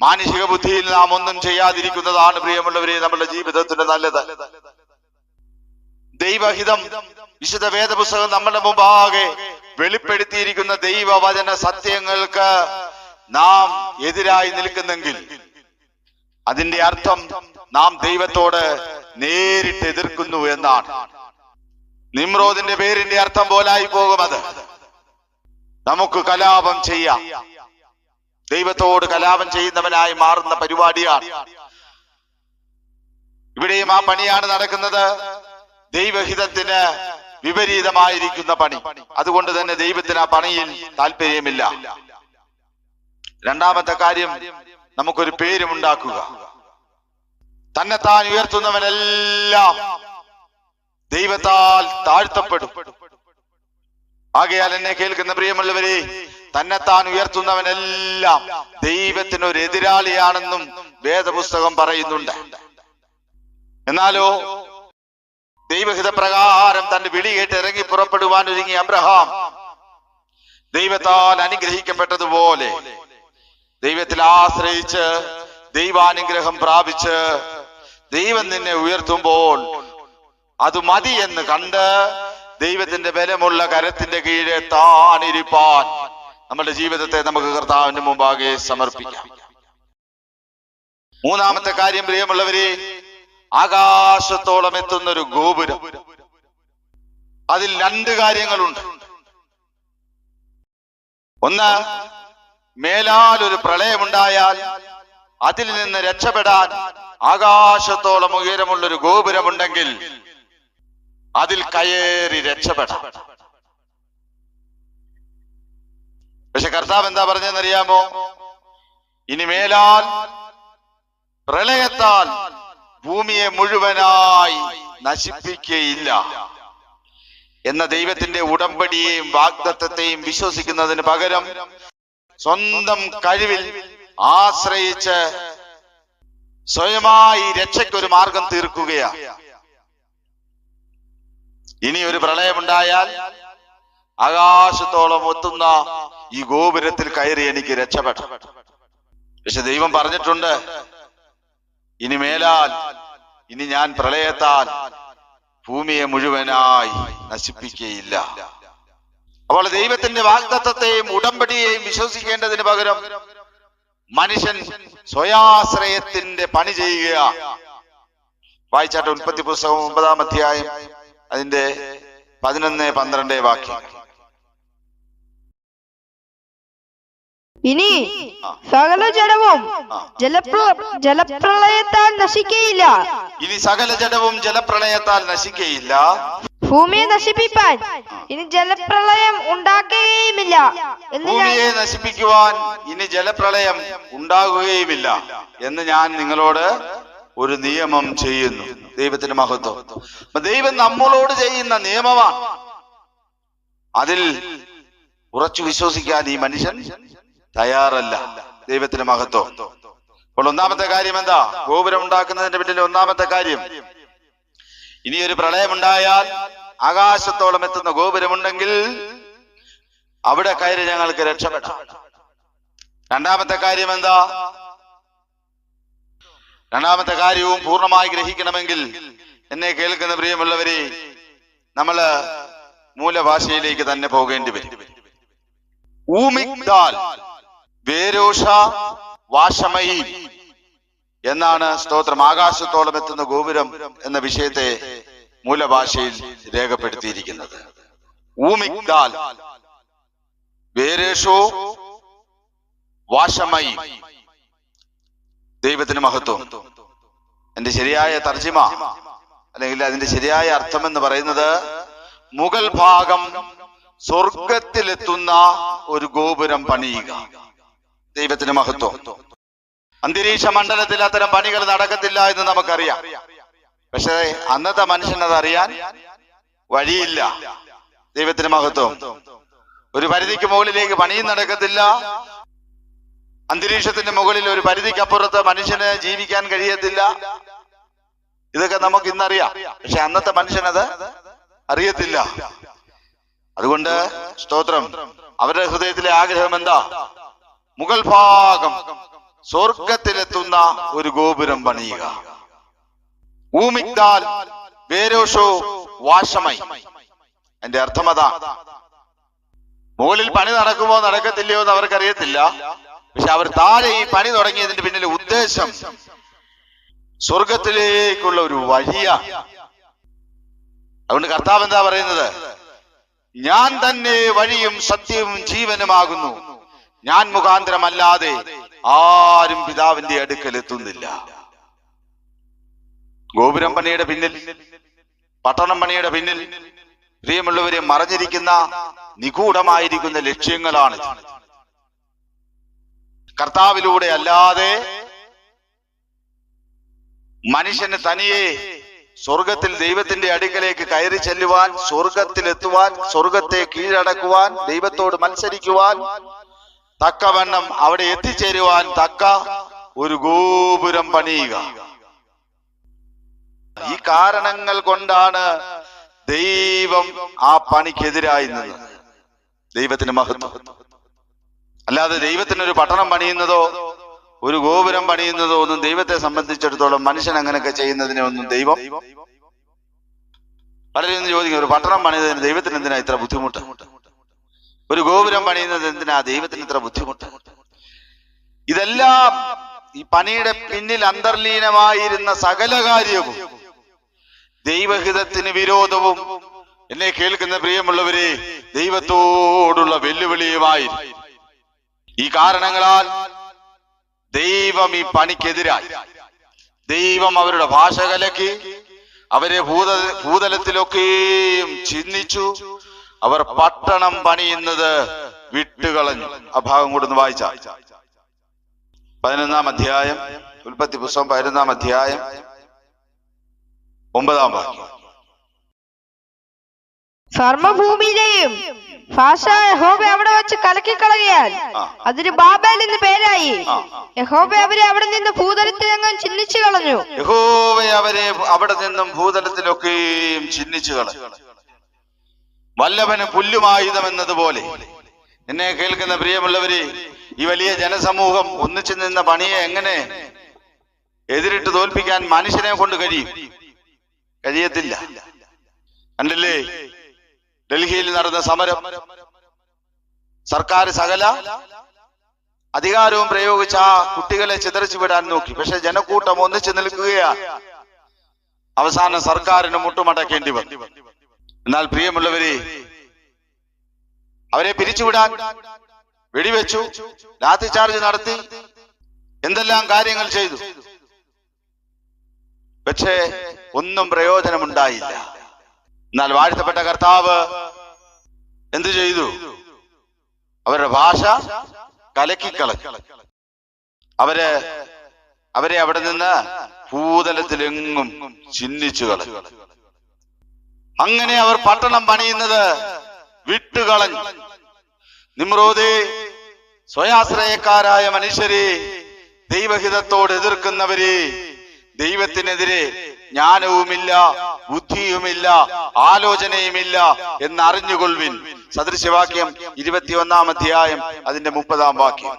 മാനുഷിക ബുദ്ധിയിൽ നാം ഒന്നും ചെയ്യാതിരിക്കുന്നതാണ് പ്രിയമുള്ളവരെ നമ്മുടെ ജീവിതത്തിന്റെ നല്ലത്. ദൈവഹിതം വിശുദ്ധ വേദപുസ്തകം നമ്മുടെ മുമ്പാകെ വെളിപ്പെടുത്തിയിരിക്കുന്ന ദൈവവചന സത്യങ്ങൾക്ക് നാം എതിരായി നിൽക്കുന്നെങ്കിൽ അതിന്റെ അർത്ഥം നാം ദൈവത്തോട് നേരിട്ട് എതിർക്കുന്നു എന്നാണ്. നിമ്രോദിന്റെ പേരിന്റെ അർത്ഥം പോലായി പോകും അത്. നമുക്ക് കലാപം ചെയ്യാം. ദൈവത്തോട് കലാപം ചെയ്യുന്നവനായി മാറുന്ന പരിപാടിയാണ്. ഇവിടെയും ആ പണിയാണ് നടക്കുന്നത്. ദൈവഹിതത്തിന് വിപരീതമായിരിക്കുന്ന പണി. അതുകൊണ്ട് തന്നെ ദൈവത്തിന് ആ പണിയിൽ താല്പര്യമില്ല. രണ്ടാമത്തെ കാര്യം, നമുക്കൊരു പേരുമുണ്ടാക്കുക. തന്നെത്താൻ ഉയർത്തുന്നവനെല്ലാം ദൈവത്താൽ താഴ്ത്തപ്പെടും. ആകയാൽ എന്നെ കേൾക്കുന്ന പ്രിയമുള്ളവരെ, തന്നെത്താൻ ഉയർത്തുന്നവനെല്ലാം ദൈവത്തിനൊരു എതിരാളിയാണെന്നും വേദപുസ്തകം പറയുന്നുണ്ട്. എന്നാലോ ദൈവഹിത പ്രകാരം തന്റെ വിളി കേട്ട് ഇറങ്ങി പുറപ്പെടുവാൻ ഒരുങ്ങിയ അബ്രഹാം ദൈവത്താൽ അനുഗ്രഹിക്കപ്പെട്ടതുപോലെ ദൈവത്തിൽ ആശ്രയിച്ച് ദൈവാനുഗ്രഹം പ്രാപിച്ച് ദൈവം നിന്നെ ഉയർത്തുമ്പോൾ അത് മതി എന്ന് കണ്ട് ദൈവത്തിന്റെ ബലമുള്ള കരത്തിന്റെ കീഴെ താണിരിപ്പാൻ നമ്മുടെ ജീവിതത്തെ നമുക്ക് കർത്താവിന്റെ മുമ്പാകെ സമർപ്പിക്കാം. മൂന്നാമത്തെ കാര്യം പ്രിയമുള്ളവരെ, ആകാശത്തോളം എത്തുന്നൊരു ഗോപുരം. അതിൽ രണ്ട് കാര്യങ്ങളുണ്ട്. ഒന്ന്, മേലാൽ ഒരു പ്രളയമുണ്ടായാൽ അതിൽ നിന്ന് രക്ഷപ്പെടാൻ ആകാശത്തോളം ഉയരമുള്ളൊരു ഗോപുരമുണ്ടെങ്കിൽ അതിൽ കയറി രക്ഷപ്പെടാം. പക്ഷെ കർത്താവ് എന്താ പറഞ്ഞെന്നറിയാമോ? ഇനി മേലാൽ പ്രളയത്താൽ ഭൂമിയെ മുഴുവനായി നശിപ്പിക്കുകയില്ല എന്ന ദൈവത്തിന്റെ ഉടമ്പടിയെയും വാഗ്ദത്തത്തെയും വിശ്വസിക്കുന്നതിന് പകരം സ്വന്തം കഴിവിൽ ആശ്രയിച്ച് സ്വയമായി രക്ഷയ്ക്കൊരു മാർഗം തീർക്കുകയാണ്. ഇനി ഒരു പ്രളയമുണ്ടായാൽ ആകാശത്തോളം എത്തുന്ന ഈ ഗോപുരത്തിൽ കയറി എനിക്ക് രക്ഷപ്പെടാം. പക്ഷെ ദൈവം പറഞ്ഞിട്ടുണ്ട്, ഇനി മേലാൽ ഇനി ഞാൻ പ്രളയത്താൽ ഭൂമിയെ മുഴുവനായി നശിപ്പിക്കുകയില്ല. അപ്പോൾ ദൈവത്തിന്റെ വാഗ്ദത്തത്തെയും ഉടമ്പടിയെയും വിശ്വസിക്കേണ്ടതിന് പകരം മനുഷ്യൻ സ്വയാശ്രയത്തിന്റെ പണി ചെയ്യുക. വായിച്ചാട്ടെ ഉൽപ്പത്തി പുസ്തകം 9-ാം അധ്യായം അതിന്റെ 11-12 വാക്യം. ഇനി സകല ജഡവും ജലപ്രളയത്താൽ നശിക്കയില്ല. ഇനി സകല ജഡവും ജലപ്രളയത്താൽ നശിക്കയില്ല. ഭൂമിയെ നശിപ്പിപ്പാൻ ഇനി ജലപ്രളയം ഉണ്ടാകുകയുമില്ല. ഭൂമിയെ നശിപ്പിക്കുവാൻ ഇനി ജലപ്രളയം ഉണ്ടാകുകയുമില്ല എന്ന് ഞാൻ നിങ്ങളോട് ഒരു നിയമം ചെയ്യുന്നു. ദൈവത്തിന്റെ മഹത്വം. ദൈവം നമ്മളോട് ചെയ്യുന്ന നിയമമാണ്. അതിൽ ഉറച്ചു വിശ്വസിക്കാൻ ഈ മനുഷ്യൻ തയ്യാറല്ല. ദൈവത്തിന്റെ മഹത്വം. അപ്പോൾ ഒന്നാമത്തെ കാര്യം എന്താ? ഗോപുരം ഉണ്ടാക്കുന്നതിന്റെ പിന്നിലെ ഒന്നാമത്തെ കാര്യം, ഇനിയൊരു പ്രളയമുണ്ടായാൽ ആകാശത്തോളം എത്തുന്ന ഗോപുരമുണ്ടെങ്കിൽ അവിടെ കയറി ഞങ്ങൾക്ക് രക്ഷപ്പെടാം. രണ്ടാമത്തെ കാര്യം എന്താ? രണ്ടാമത്തെ കാര്യവും പൂർണ്ണമായി ഗ്രഹിക്കണമെങ്കിൽ എന്നെ കേൾക്കുന്ന പ്രിയമുള്ളവരെ, നമ്മള് മൂലഭാഷയിലേക്ക് തന്നെ പോകേണ്ടി വരും. ഊമിക്ദാൽ വേരോഷ വാശമയി എന്നാണ് സ്തോത്രം ആകാശത്തോളം എത്തുന്ന ഗോപുരം എന്ന വിഷയത്തെ മൂലഭാഷയിൽ രേഖപ്പെടുത്തിയിരിക്കുന്നത്. ഊമിക്ദാൽ വേരേഷോ വാശമായി. ദൈവത്തിന് മഹത്വം. എന്റെ ശരിയായ തർജിമ അല്ലെങ്കിൽ അതിന്റെ ശരിയായ അർത്ഥം എന്ന് പറയുന്നത് മുകൾ ഭാഗം സ്വർഗത്തിലെത്തുന്ന ഒരു ഗോപുരം പണിയുക. ദൈവത്തിന് മഹത്വം. അന്തരീക്ഷ മണ്ഡലത്തിൽ അത്തരം പണികൾ നടക്കത്തില്ല എന്ന് നമുക്കറിയാം. പക്ഷേ അന്നത്തെ മനുഷ്യനത് അറിയാൻ വഴിയില്ല. ദൈവത്തിന് മഹത്വം. ഒരു പരിധിക്ക് മുകളിലേക്ക് പണിയും നടക്കത്തില്ല. അന്തരീക്ഷത്തിന്റെ മുകളിൽ ഒരു പരിധിക്കപ്പുറത്ത് മനുഷ്യന് ജീവിക്കാൻ കഴിയത്തില്ല. ഇതൊക്കെ നമുക്ക് ഇന്നറിയാം. പക്ഷെ അന്നത്തെ മനുഷ്യനത് അറിയത്തില്ല. അതുകൊണ്ട് സ്തോത്രം, അവരുടെ ഹൃദയത്തിലെ ആഗ്രഹം എന്താ? മുകൾ ഭാഗം സ്വർഗത്തിലെത്തുന്ന ഒരു ഗോപുരം പണിയുക. ഊമിക്താൽ വേരോഷോ വാശമായി. എന്റെ അർത്ഥം അതാ. മുകളിൽ പണി നടക്കുമോ നടക്കത്തില്ലയോ എന്ന് അവർക്കറിയത്തില്ല. പക്ഷെ അവർ താഴെ ഈ പണി തുടങ്ങിയതിന്റെ പിന്നിലെ ഉദ്ദേശം സ്വർഗത്തിലേക്കുള്ള ഒരു വഴിയാണ്. അതുകൊണ്ട് കർത്താവ് എന്താ പറയുന്നത്? ഞാൻ തന്നെ വഴിയും സത്യവും ജീവനുമാകുന്നു. ഞാൻ മുഖാന്തരമല്ലാതെ ആരും പിതാവിന്റെ അടുക്കൽ എത്തുന്നില്ല. ഗോപുരം പണിയുടെ പിന്നിൽ, പട്ടണം പണിയുടെ പിന്നിൽ പ്രിയമുള്ളവരെ മറഞ്ഞിരിക്കുന്ന നിഗൂഢമായിരിക്കുന്ന ലക്ഷ്യങ്ങളാണ്. കർത്താവിലൂടെ അല്ലാതെ മനുഷ്യന് തനിയെ സ്വർഗത്തിൽ ദൈവത്തിന്റെ അടുക്കലേക്ക് കയറി ചെല്ലുവാൻ, സ്വർഗത്തിലെത്തുവാൻ, സ്വർഗത്തെ കീഴടക്കുവാൻ, ദൈവത്തോട് മത്സരിക്കുവാൻ, തക്കവണ്ണം അവിടെ എത്തിച്ചേരുവാൻ തക്ക ഒരു ഗോപുരം പണിയുക. ഈ കാരണങ്ങൾ കൊണ്ടാണ് ദൈവം ആ പണിക്കെതിരായി നിന്നത്. ദൈവത്തിന് മഹത്വം. അല്ലാതെ ദൈവത്തിനൊരു പട്ടണം പണിയുന്നതോ ഒരു ഗോപുരം പണിയുന്നതോ ഒന്നും ദൈവത്തെ സംബന്ധിച്ചിടത്തോളം മനുഷ്യൻ അങ്ങനെയൊക്കെ ചെയ്യുന്നതിനെ ഒന്നും ദൈവം പലരും ചോദിക്കും, ഒരു പട്ടണം പണിയുന്നതിന് ദൈവത്തിന് എന്തിനാ ഇത്ര ബുദ്ധിമുട്ട്? ഒരു ഗോപുരം പണിയുന്നത് എന്തിനാ ദൈവത്തിന് ഇത്ര ബുദ്ധിമുട്ട്? ഇതെല്ലാം ഈ പണിയുടെ പിന്നിൽ അന്തർലീനമായിരുന്ന സകല കാര്യവും ദൈവഹിതത്തിന് വിരോധവും, എന്നെ കേൾക്കുന്ന പ്രിയമുള്ളവരെ, ദൈവത്തോടുള്ള വെല്ലുവിളിയുമായി. ഈ കാരണങ്ങളാൽ ദൈവം ഈ പണിക്കെതിരായി. ദൈവം അവരുടെ ഭാഷ കലക്കി, അവരെ ഭൂതലത്തിലൊക്കെയും ചിഹ്നിച്ചു. അവർ പട്ടണം പണിയുന്നത് വിട്ടുകളഞ്ഞു. ആ ഭാഗം കൂടെ ഒന്ന് വായിച്ച 11-ാം അധ്യായം, ഉൽപ്പത്തി പുസ്തകം 11-ാം അധ്യായം 9-ാം വാക്യം. സർവഭൂമിയിലെയും ഭാഷ യഹോവ അവിടെ വെച്ച് കലക്കിക്കളയാൽ അതിന് ബാബേൽ എന്ന് പേരായി. യഹോവ അവരെ അവിടെ നിന്ന് ഭൂതലത്തിലെങ്ങും ചിഹ്നിച്ചു കളഞ്ഞു. യഹോവ അവരെ അവിടെ നിന്നും ഭൂതലത്തിലൊക്കെയും ചിഹ്നിച്ചു കളഞ്ഞു. വല്ലഭന് പുല്ലുമായുധം എന്നതുപോലെ, എന്നെ കേൾക്കുന്ന പ്രിയമുള്ളവരെ, ഈ വലിയ ജനസമൂഹം ഒന്നിച്ചു നിന്ന പണിയെ എങ്ങനെ എതിരിട്ട് തോൽപ്പിക്കാൻ മനുഷ്യനെ കൊണ്ട് കഴിയത്തില്ല. കണ്ടില്ലേ ഡൽഹിയിൽ നടന്ന സമരം? സർക്കാർ സകല അധികാരവും പ്രയോഗിച്ച ആ കുട്ടികളെ ചിതറിച്ചു വിടാൻ നോക്കി. പക്ഷെ ജനക്കൂട്ടം ഒന്നിച്ചു നിൽക്കുകയാണ്. അവസാനം സർക്കാരിന് മുട്ടുമടക്കേണ്ടി വന്നു. എന്നാൽ പ്രിയമുള്ളവരെ, അവരെ പിരിച്ചുവിടാൻ വെടിവെച്ചു, ലാത്തി ചാർജ് നടത്തി, എന്തെല്ലാം കാര്യങ്ങൾ ചെയ്തു. പക്ഷേ ഒന്നും പ്രയോജനമുണ്ടായില്ല. എന്നാൽ വാഴ്ത്തപ്പെട്ട കർത്താവ് എന്തു ചെയ്തു? അവരുടെ ഭാഷ കലക്കിക്കളഞ്ഞു. അവരെ അവിടെ നിന്ന് ഭൂതലത്തിലെങ്ങും ചിഹ്നിച്ചു കളഞ്ഞു. അങ്ങനെ അവർ പട്ടണം പണിയുന്നത് വിട്ടുകളഞ്ഞു. നിമ്രോദേ, സ്വയാശ്രയക്കാരായ മനുഷ്യരെ, ദൈവഹിതത്തോട് എതിർക്കുന്നവരെ, ദൈവത്തിനെതിരെ ജ്ഞാനവുമില്ല, ബുദ്ധിയുമില്ല, ആലോചനയുമില്ല എന്നറിഞ്ഞുകൊള്ളുവിൻ. സദൃശവാക്യം 21-ാം അധ്യായം അതിന്റെ 30-ാം വാക്യം.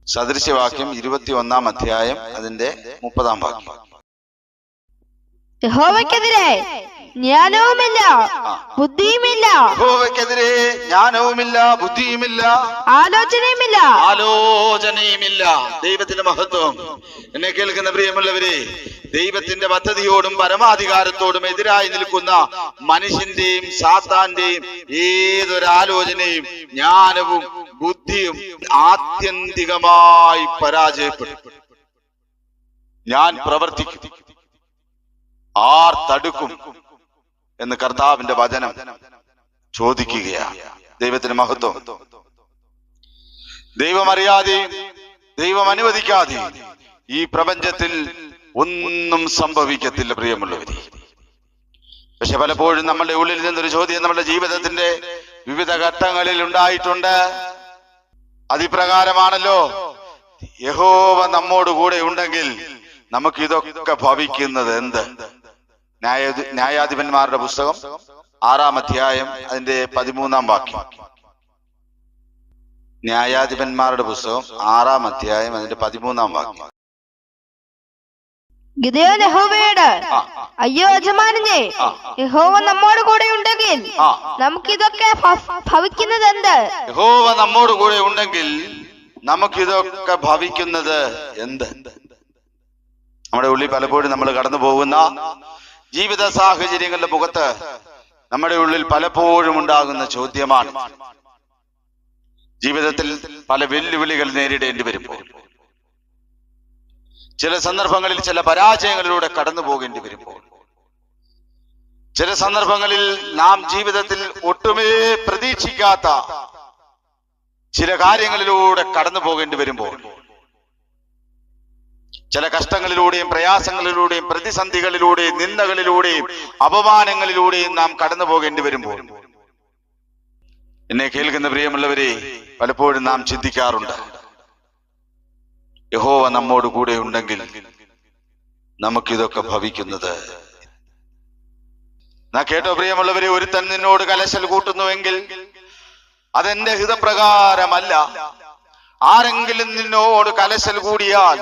സദൃശവാക്യം 21-ാം അധ്യായം അതിന്റെ 30-ാം വാക്യം. യഹോവയ്ക്കെതിരെ ജ്ഞാനവുമില്ല, ബുദ്ധിയുമില്ല. യഹോവയ്ക്കെതിരെ ജ്ഞാനവുമില്ല, ബുദ്ധിയുമില്ല, ആലോചനയുമില്ല. ദൈവത്തിന്റെ മഹത്വം. എന്നെ കേൾക്കുന്ന പ്രിയമുള്ളവരെ, ദൈവത്തിന്റെ പദ്ധതിയോടും പരമാധികാരത്തോടും എതിരായി നിൽക്കുന്ന മനുഷ്യന്റെയും സാത്താന്റെയും ഏതൊരാലോചനയും ജ്ഞാനവും ബുദ്ധിയും ആത്യന്തികമായി പരാജയപ്പെടും. ഞാൻ പ്രവർത്തിക്കും, ആർ തടുക്കും എന്ന് കർത്താവിന്റെ വചനം ചോദിക്കുകയാണ്. ദൈവത്തിന് മഹത്വം. ദൈവം അറിയാതെയും ദൈവം അനുവദിക്കാതെയും ഈ പ്രപഞ്ചത്തിൽ ഒന്നും സംഭവിക്കത്തില്ല പ്രിയമുള്ളവരെ. പക്ഷെ പലപ്പോഴും നമ്മളുടെ ഉള്ളിൽ നിന്നൊരു ചോദ്യം നമ്മുടെ ജീവിതത്തിന്റെ വിവിധ ഘട്ടങ്ങളിൽ ഉണ്ടായിട്ടുണ്ട്. അതിപ്രകാരമാണല്ലോ, യഹോവ നമ്മോട് കൂടെ ഉണ്ടെങ്കിൽ നമുക്ക് ഇതൊക്കെ ഭവിക്കുന്നത് എന്ത്? ന്യായാധിപന്മാരുടെ പുസ്തകം 6-ാം അധ്യായം അതിന്റെ 13-ാം വാക്യം. ന്യായാധിപന്മാരുടെ പുസ്തകം 6-ാം അധ്യായം അതിന്റെ 13-ാം വാക്യം. ഗിദെയോൻ യഹോവയോട്, അയ്യോ യജമാനനെ, യഹോവ നമ്മോട് കൂടെ ഉണ്ടെങ്കിൽ നമുക്കിതൊക്കെ ഭവിക്കുന്നത് എന്ത്? യഹോവ നമ്മോട് കൂടെ ഉണ്ടെങ്കിൽ നമുക്കിതൊക്കെ ഭവിക്കുന്നത് എന്ത്? നമ്മുടെ ഉള്ളിൽ പലപ്പോഴും നമ്മൾ കടന്നു പോകുന്ന ജീവിത സാഹചര്യങ്ങളുടെ മുഖത്ത് നമ്മുടെ ഉള്ളിൽ പലപ്പോഴും ഉണ്ടാകുന്ന ചോദ്യമാണ്. ജീവിതത്തിൽ പല വെല്ലുവിളികൾ നേരിടേണ്ടി വരുമ്പോൾ, ചില സന്ദർഭങ്ങളിൽ ചില പരാജയങ്ങളിലൂടെ കടന്നു പോകേണ്ടി വരുമ്പോൾ, ചില സന്ദർഭങ്ങളിൽ നാം ജീവിതത്തിൽ ഒട്ടുമേ പ്രതീക്ഷിക്കാത്ത ചില കാര്യങ്ങളിലൂടെ കടന്നു പോകേണ്ടി വരുമ്പോൾ, ചില കഷ്ടങ്ങളിലൂടെയും പ്രയാസങ്ങളിലൂടെയും പ്രതിസന്ധികളിലൂടെയും നിന്ദകളിലൂടെയും അപമാനങ്ങളിലൂടെയും നാം കടന്നു പോകേണ്ടി വരുമ്പോൾ, എന്നെ കേൾക്കുന്ന പ്രിയമുള്ളവരെ, പലപ്പോഴും നാം ചിന്തിക്കാറുണ്ട്, യഹോവ നമ്മോട് കൂടെ ഉണ്ടെങ്കിൽ നമുക്കിതൊക്കെ ഭവിക്കുന്നത്. കേട്ടോ പ്രിയമുള്ളവരെ, ഒരുത്തൻ നിന്നോട് കലശൽ കൂട്ടുന്നുവെങ്കിൽ അതെന്റെ ഹിതപ്രകാരമല്ല. ആരെങ്കിലും നിന്നോട് കലശൽ കൂടിയാൽ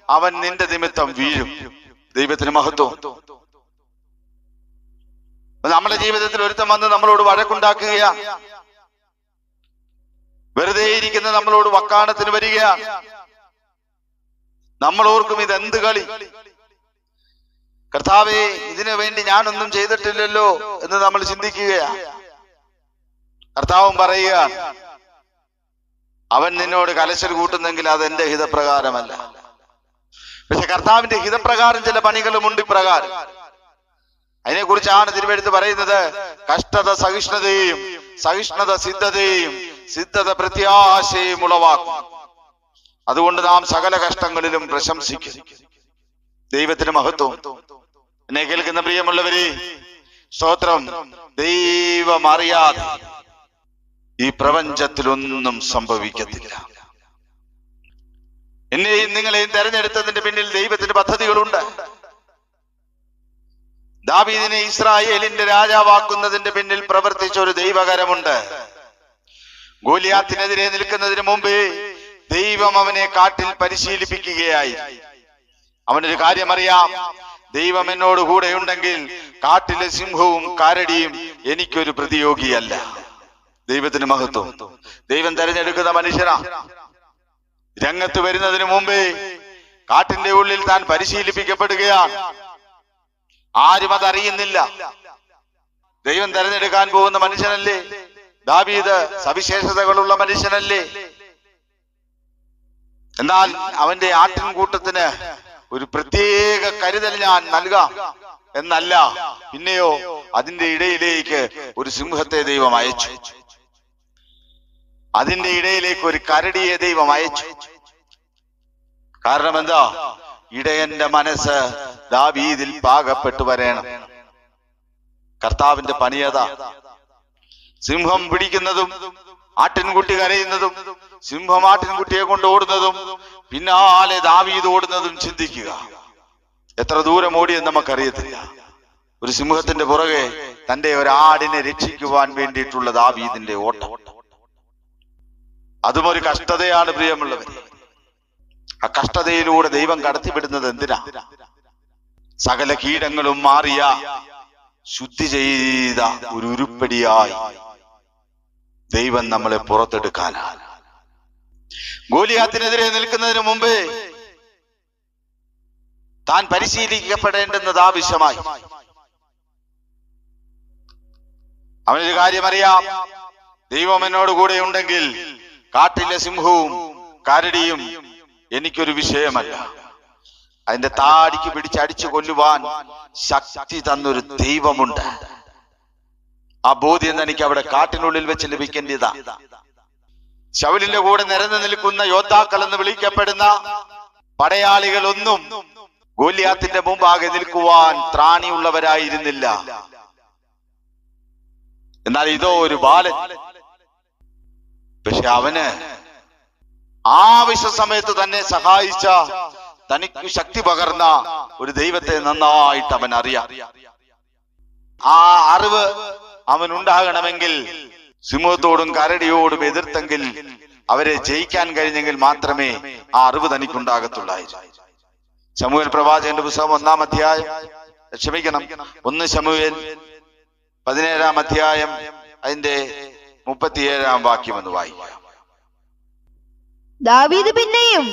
അവൻ നിന്റെ നിമിത്തം വീഴും. ദൈവത്തിന് മഹത്വം. നമ്മുടെ ജീവിതത്തിൽ ഒരുത്തൻ വന്ന് നമ്മളോട് വഴക്കുണ്ടാക്കുകയാണ്, വെറുതെ ഇരിക്കുന്ന നമ്മളോട് വക്കാണത്തിന് വരികയാണ്. നമ്മൾ ഓർക്കും, ഇതെന്ത് കളി, കർത്താവേ ഇതിനു വേണ്ടി ഞാനൊന്നും ചെയ്തിട്ടില്ലല്ലോ എന്ന് നമ്മൾ ചിന്തിക്കുകയാണ്. കർത്താവും പറയുകയാണ്, അവൻ നിന്നോട് കലശൽ കൂട്ടുന്നെങ്കിൽ അതെന്റെ ഹിതപ്രകാരമല്ല. പക്ഷെ കർത്താവിന്റെ ഹിതപ്രകാരം ചില പണികളുമുണ്ട്. ഇപ്രകാരം അതിനെക്കുറിച്ചാണ് തിരുവെഴുത്ത് പറയുന്നത്, കഷ്ടത സഹിഷ്ണുതയെയും സഹിഷ്ണുത സിദ്ധതയെയും സിദ്ധത പ്രത്യാശയും ഉളവാക്കും. അതുകൊണ്ട് നാം സകല കഷ്ടങ്ങളിലും പ്രശംസിക്കും. ദൈവത്തിന് മഹത്വം. എന്നെ കേൾക്കുന്ന പ്രിയമുള്ളവരെ, സ്തോത്രം. ദൈവം അറിയാതെ ഈ പ്രപഞ്ചത്തിലൊന്നും സംഭവിക്കത്തില്ല. എന്നെയും നിങ്ങളെയും തെരഞ്ഞെടുത്തതിന്റെ പിന്നിൽ ദൈവത്തിന്റെ പദ്ധതികളുണ്ട്. ദാവീദിനെ ഇസ്രായേലിന്റെ രാജാവാക്കുന്നതിന്റെ പിന്നിൽ പ്രവർത്തിച്ച ഒരു ദൈവകരമുണ്ട്. ഗോലിയാത്തിനെതിരെ നിൽക്കുന്നതിന് മുമ്പേ ദൈവം അവനെ കാട്ടിൽ പരിശീലിപ്പിക്കുകയായി. അവനൊരു കാര്യമറിയാം, ദൈവം എന്നോട് കൂടെയുണ്ടെങ്കിൽ കാട്ടിലെ സിംഹവും കരടിയും എനിക്കൊരു പ്രതിയോഗിയല്ല. ദൈവത്തിന് മഹത്വം. ദൈവം തെരഞ്ഞെടുക്കുന്ന മനുഷ്യനാ. രംഗത്ത് വരുന്നതിന് മുമ്പേ കാട്ടിന്റെ ഉള്ളിൽ താൻ പരിശീലിപ്പിക്കപ്പെടുകയാണ്. ആരും അതറിയുന്നില്ല. ദൈവം തെരഞ്ഞെടുക്കാൻ പോകുന്ന മനുഷ്യനല്ലേ ദാവീദ്. സവിശേഷതകളുള്ള മനുഷ്യനല്ലേ. എന്നാൽ അവന്റെ ആട്ടിൻകൂട്ടത്തിന് ഒരു പ്രത്യേക കരുതൽ ഞാൻ നൽകാം എന്നല്ല, പിന്നെയോ അതിന്റെ ഇടയിലേക്ക് ഒരു സിംഹത്തെ ദൈവം അയച്ചു. അതിന്റെ ഇടയിലേക്ക് ഒരു കരടിയെ ദൈവം അയച്ചു. കാരണം എന്താ? ഇടയന്റെ മനസ്സ് ദാവീദിൽ പാകപ്പെട്ടു വരണം. കർത്താവിന്റെ പണിയതാ. സിംഹം പിടിക്കുന്നതും ആട്ടിൻകുട്ടി കരയുന്നതും സിംഹം ആട്ടിൻകുട്ടിയെ കൊണ്ട് ഓടുന്നതും പിന്നാലെ ദാവീദ് ഓടുന്നതും ചിന്തിക്കുക. എത്ര ദൂരം ഓടിയെന്ന് നമുക്കറിയത്തില്ല. ഒരു സിംഹത്തിന്റെ പുറകെ തന്റെ ഒരാടിനെ രക്ഷിക്കുവാൻ വേണ്ടിയിട്ടുള്ള ദാവീദിന്റെ ഓട്ടം, അതും ഒരു കഷ്ടതയാണ് പ്രിയമുള്ളവർ. ആ കഷ്ടതയിലൂടെ ദൈവം കടത്തിവിടുന്നത് എന്തിനാ? സകല കീടങ്ങളും മാറിയ ശുദ്ധി ചെയ്ത ഒരു ഉരുപ്പടിയായി ദൈവം നമ്മളെ പുറത്തെടുക്കാനാണ്. ഗോലിയാത്തിനെതിരെ നിൽക്കുന്നതിന് മുമ്പേ താൻ പരിശീലിക്കപ്പെടേണ്ടുന്നത് ആവശ്യമായി. അവനൊരു കാര്യം അറിയാം, ദൈവം എന്നോട് കൂടെ ഉണ്ടെങ്കിൽ കാട്ടിലെ സിംഹവും കരടിയും എനിക്കൊരു വിഷയമല്ല. അതിന്റെ താടിക്ക് പിടിച്ചടിച്ചു കൊല്ലുവാൻ ശക്തി തന്നൊരു ദൈവമുണ്ട്. ആ ബോധ്യം എനിക്ക് അവിടെ കാട്ടിനുള്ളിൽ വെച്ച് ലഭിക്കേണ്ടതാ. ശൗലിന്റെ കൂടെ നിരന്നു നിൽക്കുന്ന യോദ്ധാക്കൾ എന്ന് വിളിക്കപ്പെടുന്ന പടയാളികളൊന്നും ഗോലിയാത്തിന്റെ മുമ്പാകെ നിൽക്കുവാൻ ത്രാണിയുള്ളവരായിരുന്നില്ല. എന്നാൽ ഇതോ ഒരു ബാലൻ. പക്ഷെ അവന് ആവശ്യ സമയത്ത് തന്നെ സഹായിച്ച, തനിക്ക് ശക്തി പകർന്ന ഒരു ദൈവത്തെ നന്നായിട്ട് അവൻ അറിയാം. ആ അറിവ് അവൻ ഉണ്ടാകണമെങ്കിൽ സിംഹത്തോടും കരടിയോടും എതിർത്തെങ്കിൽ അവരെ ജയിക്കാൻ കഴിഞ്ഞെങ്കിൽ മാത്രമേ ആ അറിവ് തനിക്കുണ്ടാകത്തുള്ളായിരുന്നു. ശമൂവേൽ പ്രവാചകന്റെ പുസ്തകം 1 ശമൂവേൽ 17 അതിന്റെ 37 വാക്യം എന്ന് വായിക്കാം. ദാവീദ് പിന്നെയും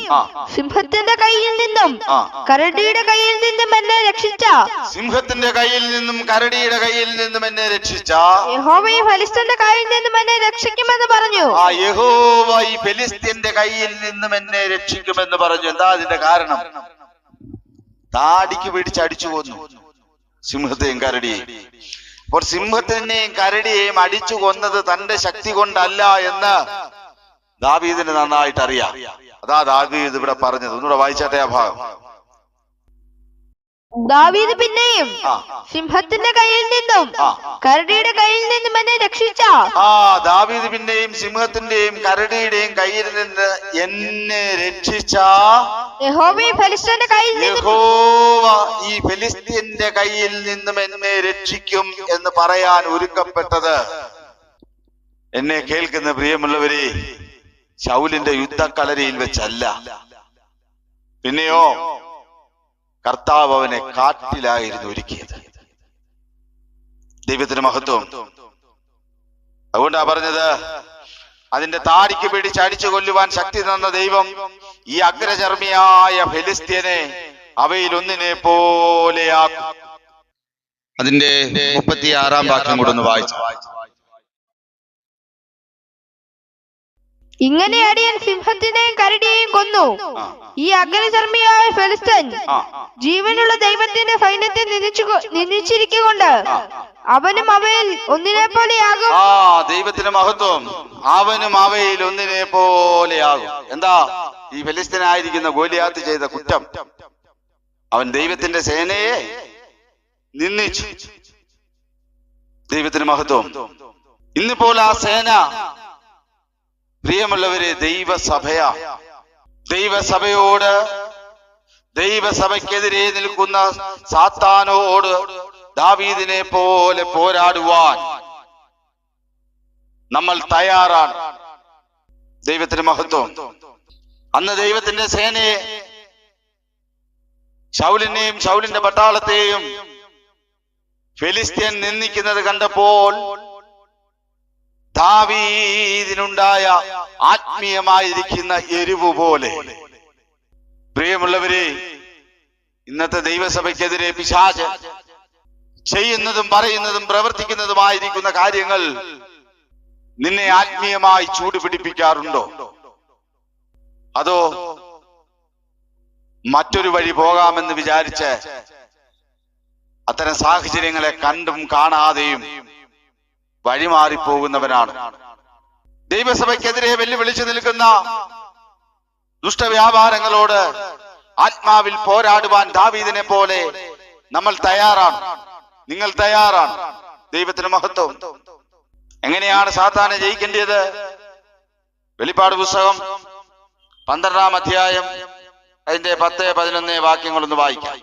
സിംഹത്തിന്റെ കയ്യിൽ നിന്നും കരടിയുടെ കയ്യിൽ നിന്നും എന്നെ രക്ഷിച്ച, സിംഹത്തിന്റെ കയ്യിൽ നിന്നും കരടിയുടെ കയ്യിൽ നിന്നും എന്നെ രക്ഷിച്ച യഹോവയെ ഫെലിസ്ത്യന്റെ കയ്യിൽ നിന്നും എന്നെ രക്ഷിക്കുമെന്ന് പറഞ്ഞു. ആ യഹോവ ഈ ഫെലിസ്ത്യന്റെ കയ്യിൽ നിന്നും എന്നെ രക്ഷിക്കുമെന്ന് പറഞ്ഞു. എന്താ അതിന്റെ കാരണം? താടിക്ക് പിടിച്ചടിച്ചു കൊന്നു സിംഹത്തെയും കരടിയെയും. അപ്പോൾ സിംഹത്തിനെയും കരടിയെയും അടിച്ചു കൊന്നത് തന്റെ ശക്തി കൊണ്ടല്ല എന്ന് ദാവീദിന് നന്നായിട്ട് അറിയാം. അതാ ദാവീദ് ഇവിടെ പറഞ്ഞത്. ഒന്നുകൂടെ വായിച്ചാട്ടെ ആ ഭാഗം. ദാവീദ് പിന്നെയും സിംഹത്തിന്റെ കയ്യിൽ നിന്നും കരടിയുടെ കയ്യിൽ നിന്നും എന്നെ രക്ഷിച്ച, ദാവീദ് പിന്നെയും സിംഹത്തിന്റെയും കരടിയുടെയും കയ്യിൽ നിന്ന് എന്നെ രക്ഷിച്ച യഹോവ ഈ ഫെലിസ്ത്യന്റെ കയ്യിൽ നിന്നും എന്നെ രക്ഷിക്കും എന്ന് പറയാൻ ഒരുക്കപ്പെട്ടത്, എന്നെ കേൾക്കുന്ന പ്രിയമുള്ളവരെ, ശൗലിന്റെ യുദ്ധക്കളരിയിൽ വെച്ചല്ല. പിന്നെയോ കർത്താവ് അവനെ കാട്ടിലായിരുന്നു ഒരുക്കിയത്. ദൈവത്തിന് മഹത്വം. അതുകൊണ്ടാ പറഞ്ഞത്, അതിന്റെ താടിക്ക് പിടിച്ച് അടിച്ചു കൊല്ലുവാൻ ശക്തി തന്ന ദൈവം ഈ അഗ്രചർമ്മിയായ ഫെലിസ്ത്യനെ അവയിൽ ഒന്നിനെ പോലെയാക്കും. അതിന്റെ 36 വാക്യം കൂടെ ഒന്ന് വായിച്ചു. ഇങ്ങനെ അടിയൻ സിംഹത്തിനെയും കരടിയെയും കൊന്നു. ഈ അഗ്രചർമ്മിയായ ഫെലിസ്ത്യൻ ജീവനുള്ള ദൈവത്തിന്റെ സൈന്യത്തെ നിന്ദിച്ചിരിക്കൊണ്ട് അവനും അവയിൽ ഒന്നിനെ പോലെയാകും. ദൈവത്തിന്റെ മഹത്വം. അവനും അവയിൽ ഒന്നിനെ പോലെയാകും. എന്താ ഈ ഫെലിസ്ത്യനായിരിക്കുന്ന ഗോലിയാത്ത് ചെയ്ത കുറ്റം? അവൻ ദൈവത്തിന്റെ സേനയെ നിന്ദിച്ചു. ദൈവത്തിന് മഹത്വം. ഇന്നിപ്പോൾ ആ സേന, പ്രിയമുള്ളവരെ, ദൈവസഭയാ. ദൈവസഭയോട്, ദൈവസഭയ്ക്കെതിരെ നിൽക്കുന്ന സാത്താനോട് ദാവീദിനെ പോലെ പോരാടുവാൻ നമ്മൾ തയ്യാറാണ്. ദൈവത്തിന് മഹത്വം. അന്ന് ദൈവത്തിന്റെ സേനയെ, ശൗലിനെയും ശൗലിന്റെ പട്ടാളത്തെയും ഫെലിസ്ത്യൻ നിന്ദിക്കുന്നത് കണ്ടപ്പോൾ ദാവീദിനുണ്ടായ ആത്മീയമായിരിക്കുന്ന എരിവ് പോലെ, പ്രിയമുള്ളവരെ, ഇന്നത്തെ ദൈവസഭയ്ക്കെതിരെ പിശാച് ചെയ്യുന്നതും പറയുന്നതും പ്രവർത്തിക്കുന്നതുമായിരിക്കുന്ന കാര്യങ്ങൾ നിന്നെ ആത്മീയമായി ചൂടുപിടിപ്പിക്കാറുണ്ടോ? അതോ മറ്റൊരു വഴി പോകാമെന്ന് വിചാരിച്ച് അത്തരം സാഹചര്യങ്ങളെ കണ്ടും കാണാതെയും വഴിമാറിപ്പോകുന്നവനാണ്? ദൈവസഭയ്ക്കെതിരെ വെല്ലുവിളിച്ചു നിൽക്കുന്ന ദുഷ്ടവ്യാപാരങ്ങളോട് ആത്മാവിൽ പോരാടുവാൻ ദാവീദിനെ പോലെ നമ്മൾ തയ്യാറാണ്. നിങ്ങൾ തയ്യാറാണ്. ദൈവത്തിന് മഹത്വം. എങ്ങനെയാണ് സാത്താനെ ജയിക്കേണ്ടത്? വെളിപ്പാട് പുസ്തകം 12 അതിന്റെ 10-11 വാക്യങ്ങളൊന്ന് വായിക്കാം.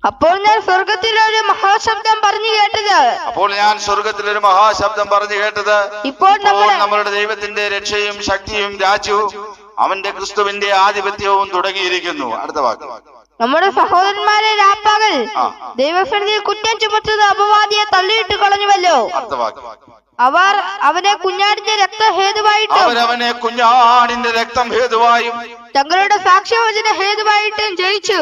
അപ്പോൾ ഞാൻ സ്വർഗത്തിലൊരു മഹാശബ്ദം പറഞ്ഞു കേട്ടത്, ഇപ്പോൾ നമ്മളുടെ ദൈവത്തിന്റെ രക്ഷയും ശക്തിയും രാജ്യവും അവന്റെ ക്രിസ്തുവിന്റെ ആധിപത്യവും തുടങ്ങിയിരിക്കുന്നു. അടുത്ത വാക്യം. നമ്മുടെ സഹോദരന്മാരെ രാപ്പകൽ ദൈവസന്നിധിയിൽ കുറ്റം ചുമത്തുന്ന അപവാദിയെ തള്ളിയിട്ട് കളഞ്ഞുവല്ലോ. അവർ അവനെ കുഞ്ഞാടിന്റെ രക്തം ഹേതുവായും തങ്ങളുടെ സാക്ഷ്യവചന ഹേതുവായിട്ടും ജയിച്ചു.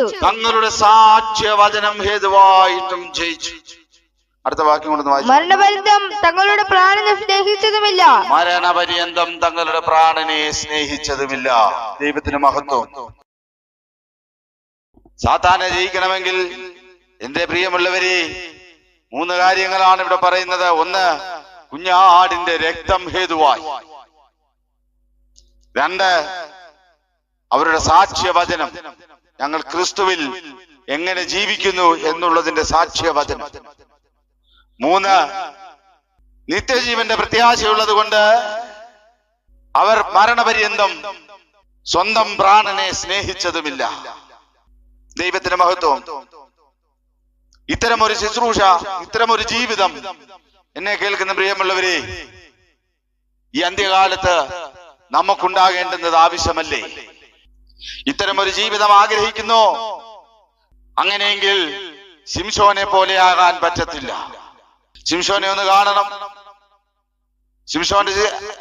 അടുത്ത വാക്യം കൊണ്ട് മരണപര്യന്തം തങ്ങളുടെ പ്രാണനെ സ്നേഹിച്ചതുമില്ല. മരണപര്യന്തം തങ്ങളുടെ പ്രാണനെ സ്നേഹിച്ചതുമില്ല. ദൈവത്തിന് മഹത്വം. സാത്താനെ ജയിക്കണമെങ്കിൽ എന്റെ പ്രിയമുള്ളവരെ 3 കാര്യങ്ങളാണ് ഇവിടെ പറയുന്നത്. ഒന്ന്, കുഞ്ഞാടിന്റെ രക്തം ഹേതുവായി. 2, അവരുടെ സാക്ഷ്യവചനം. ഞങ്ങൾ ക്രിസ്തുവിൽ എങ്ങനെ ജീവിക്കുന്നു എന്നുള്ളതിന്റെ സാക്ഷ്യവചനം. 3, നിത്യജീവന്റെ പ്രത്യാശയുള്ളത് കൊണ്ട് അവർ മരണപര്യന്തം സ്വന്തം പ്രാണനെ സ്നേഹിച്ചതുമില്ല. ദൈവത്തിന്റെ മഹത്വം. ഇത്തരമൊരു ശുശ്രൂഷ, ഇത്തരമൊരു ജീവിതം എന്നെ കേൾക്കുന്ന പ്രിയമുള്ളവരെ, ഈ അന്ത്യകാലത്ത് നമുക്കുണ്ടാകേണ്ടുന്നത് ആവശ്യമല്ലേ? ഇത്തരമൊരു ജീവിതം ആഗ്രഹിക്കുന്നു. അങ്ങനെയെങ്കിൽ ശിംശോനെ പോലെയാകാൻ പറ്റത്തില്ല. ശിംശോനെ ഒന്ന് കാണണം. ശിംശോന്റെ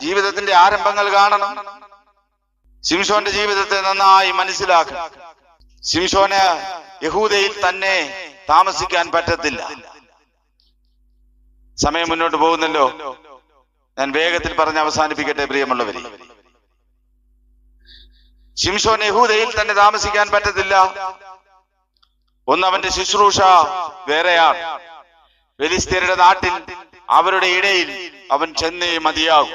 ജീവിതത്തിന്റെ ആരംഭങ്ങൾ കാണണം. ശിംശോന്റെ ജീവിതത്തെ നന്നായി മനസ്സിലാക്കണം. ശിംശോന് യഹൂദയിൽ തന്നെ താമസിക്കാൻ പറ്റത്തില്ല. സമയം മുന്നോട്ട് പോകുന്നല്ലോ. ഞാൻ വേഗത്തിൽ പറഞ്ഞ് അവസാനിപ്പിക്കട്ടെ പ്രിയമുള്ളവരെ. ശിംശോന് യഹൂദയിൽ തന്നെ താമസിക്കാൻ പറ്റത്തില്ല. ഒന്ന്, അവന്റെ ശുശ്രൂഷ വേറെയാണ്. ഫെലിസ്ത്യരുടെ നാട്ടിൽ, അവരുടെ ഇടയിൽ അവൻ ചെന്നേ മതിയാവും.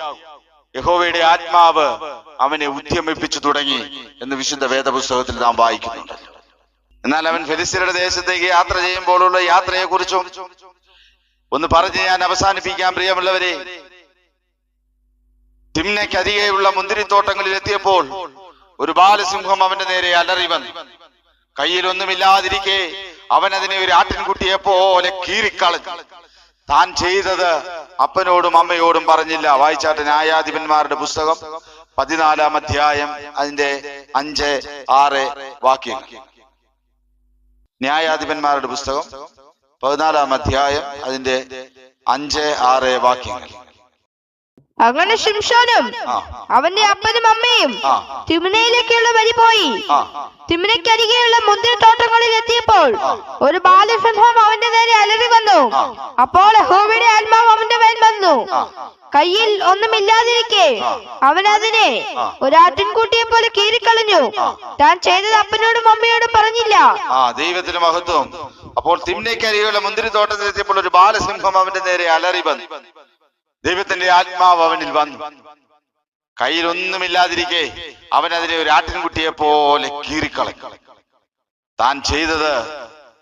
യഹോവയുടെ ആത്മാവ് അവനെ ഉദ്യമിപ്പിച്ചു തുടങ്ങി എന്ന് വിശുദ്ധ വേദപുസ്തകത്തിൽ നാം വായിക്കുന്നുണ്ട്. എന്നാൽ അവൻ ഫെലിസ്ത്യരുടെ ദേശത്തേക്ക് യാത്ര ചെയ്യുമ്പോഴുള്ള യാത്രയെ കുറിച്ചും ഒന്ന് പറഞ്ഞ് ഞാൻ അവസാനിപ്പിക്കാം പ്രിയമുള്ളവരെ. തിമ്നയ്ക്കരികെയുള്ള മുന്തിരിത്തോട്ടങ്ങളിൽ എത്തിയപ്പോൾ ഒരു ബാലസിംഹം അവന്റെ നേരെ അലറി വന്നു. കയ്യിലൊന്നുമില്ലാതിരിക്കെ അവൻ അതിനെ ഒരു ആട്ടിൻകുട്ടിയെ പോലെ കീറിക്കളഞ്ഞു. താൻ ചെയ്തത് അപ്പനോടും അമ്മയോടും പറഞ്ഞില്ല. വായിച്ചാട്ടെ ന്യായാധിപന്മാരുടെ പുസ്തകം 14-ാം അധ്യായം അതിന്റെ 5-6 വാക്യങ്ങൾ. ന്യായാധിപന്മാരുടെ പുസ്തകം 14-ാം അധ്യായം അതിന്റെ 5-6 വാക്യങ്ങൾ. അങ്ങനെ ശിംശോനും അവന്റെ അപ്പനും അമ്മയും തിമ്നയിലേക്കുള്ള വഴി പോയി. തിമ്നയ്ക്കരികെയുള്ള മുന്തിരിത്തോട്ടങ്ങളിൽ എത്തിയപ്പോൾ ഒരു ബാലസിംഹം അവന്റെ നേരെ അലറി വന്നു. അപ്പോൾ യഹോവയുടെ ആത്മാവ് അവന്റെ മേൽ വന്നു. കയ്യിൽ ഒന്നുമില്ലാതിരിക്കെ അവൻ അതിനെ ഒരാട്ടിൻകുട്ടിയെ പോലെ കീറിക്കളഞ്ഞു. താൻ ചെയ്തത് അപ്പനോടും അമ്മയോടും പറഞ്ഞില്ല. ദൈവത്തിന് മഹത്വം. അപ്പോൾ തിമ്നയ്ക്കരികെയുള്ള മുന്തിരിത്തോട്ടത്തിൽ എത്തിയപ്പോൾ ഒരു ബാലസിംഹം അവന്റെ നേരെ അലറി വന്നു. ദൈവത്തിന്റെ ആത്മാവ് അവനിൽ വന്നു. കയ്യിലൊന്നുമില്ലാതിരിക്കെ അവൻ അതിനെ ഒരു ആട്ടിൻകുട്ടിയെ പോലെ കീറിക്കളഞ്ഞു. താൻ ചെയ്തത്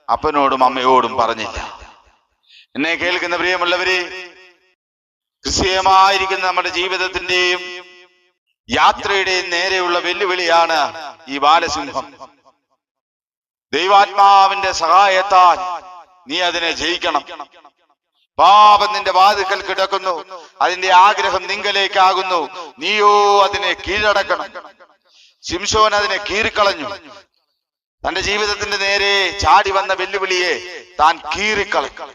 അപ്പനോടും അമ്മയോടും പറഞ്ഞില്ല. എന്നെ കേൾക്കുന്ന പ്രിയമുള്ളവരെ, ക്രിസ്തീയമായിരിക്കുന്ന നമ്മുടെ ജീവിതത്തിന്റെയും യാത്രയുടെയും നേരെയുള്ള വെല്ലുവിളിയാണ് ഈ ബാലസിംഹം. ദൈവാത്മാവിന്റെ സഹായത്താൽ നീ അതിനെ ജയിക്കണം. പാപം നിന്റെ വാതിൽക്കൽ കിടക്കുന്നു. അതിന്റെ ആഗ്രഹം നിങ്കലേക്കാകുന്നു. നീയോ അതിനെ കീഴടക്കണം. ശിംശോൻ അതിനെ കീറിക്കളഞ്ഞു. തന്റെ ജീവിതത്തിന്റെ നേരെ ചാടി വന്ന വെല്ലുവിളിയെ താൻ കീറിക്കളഞ്ഞു.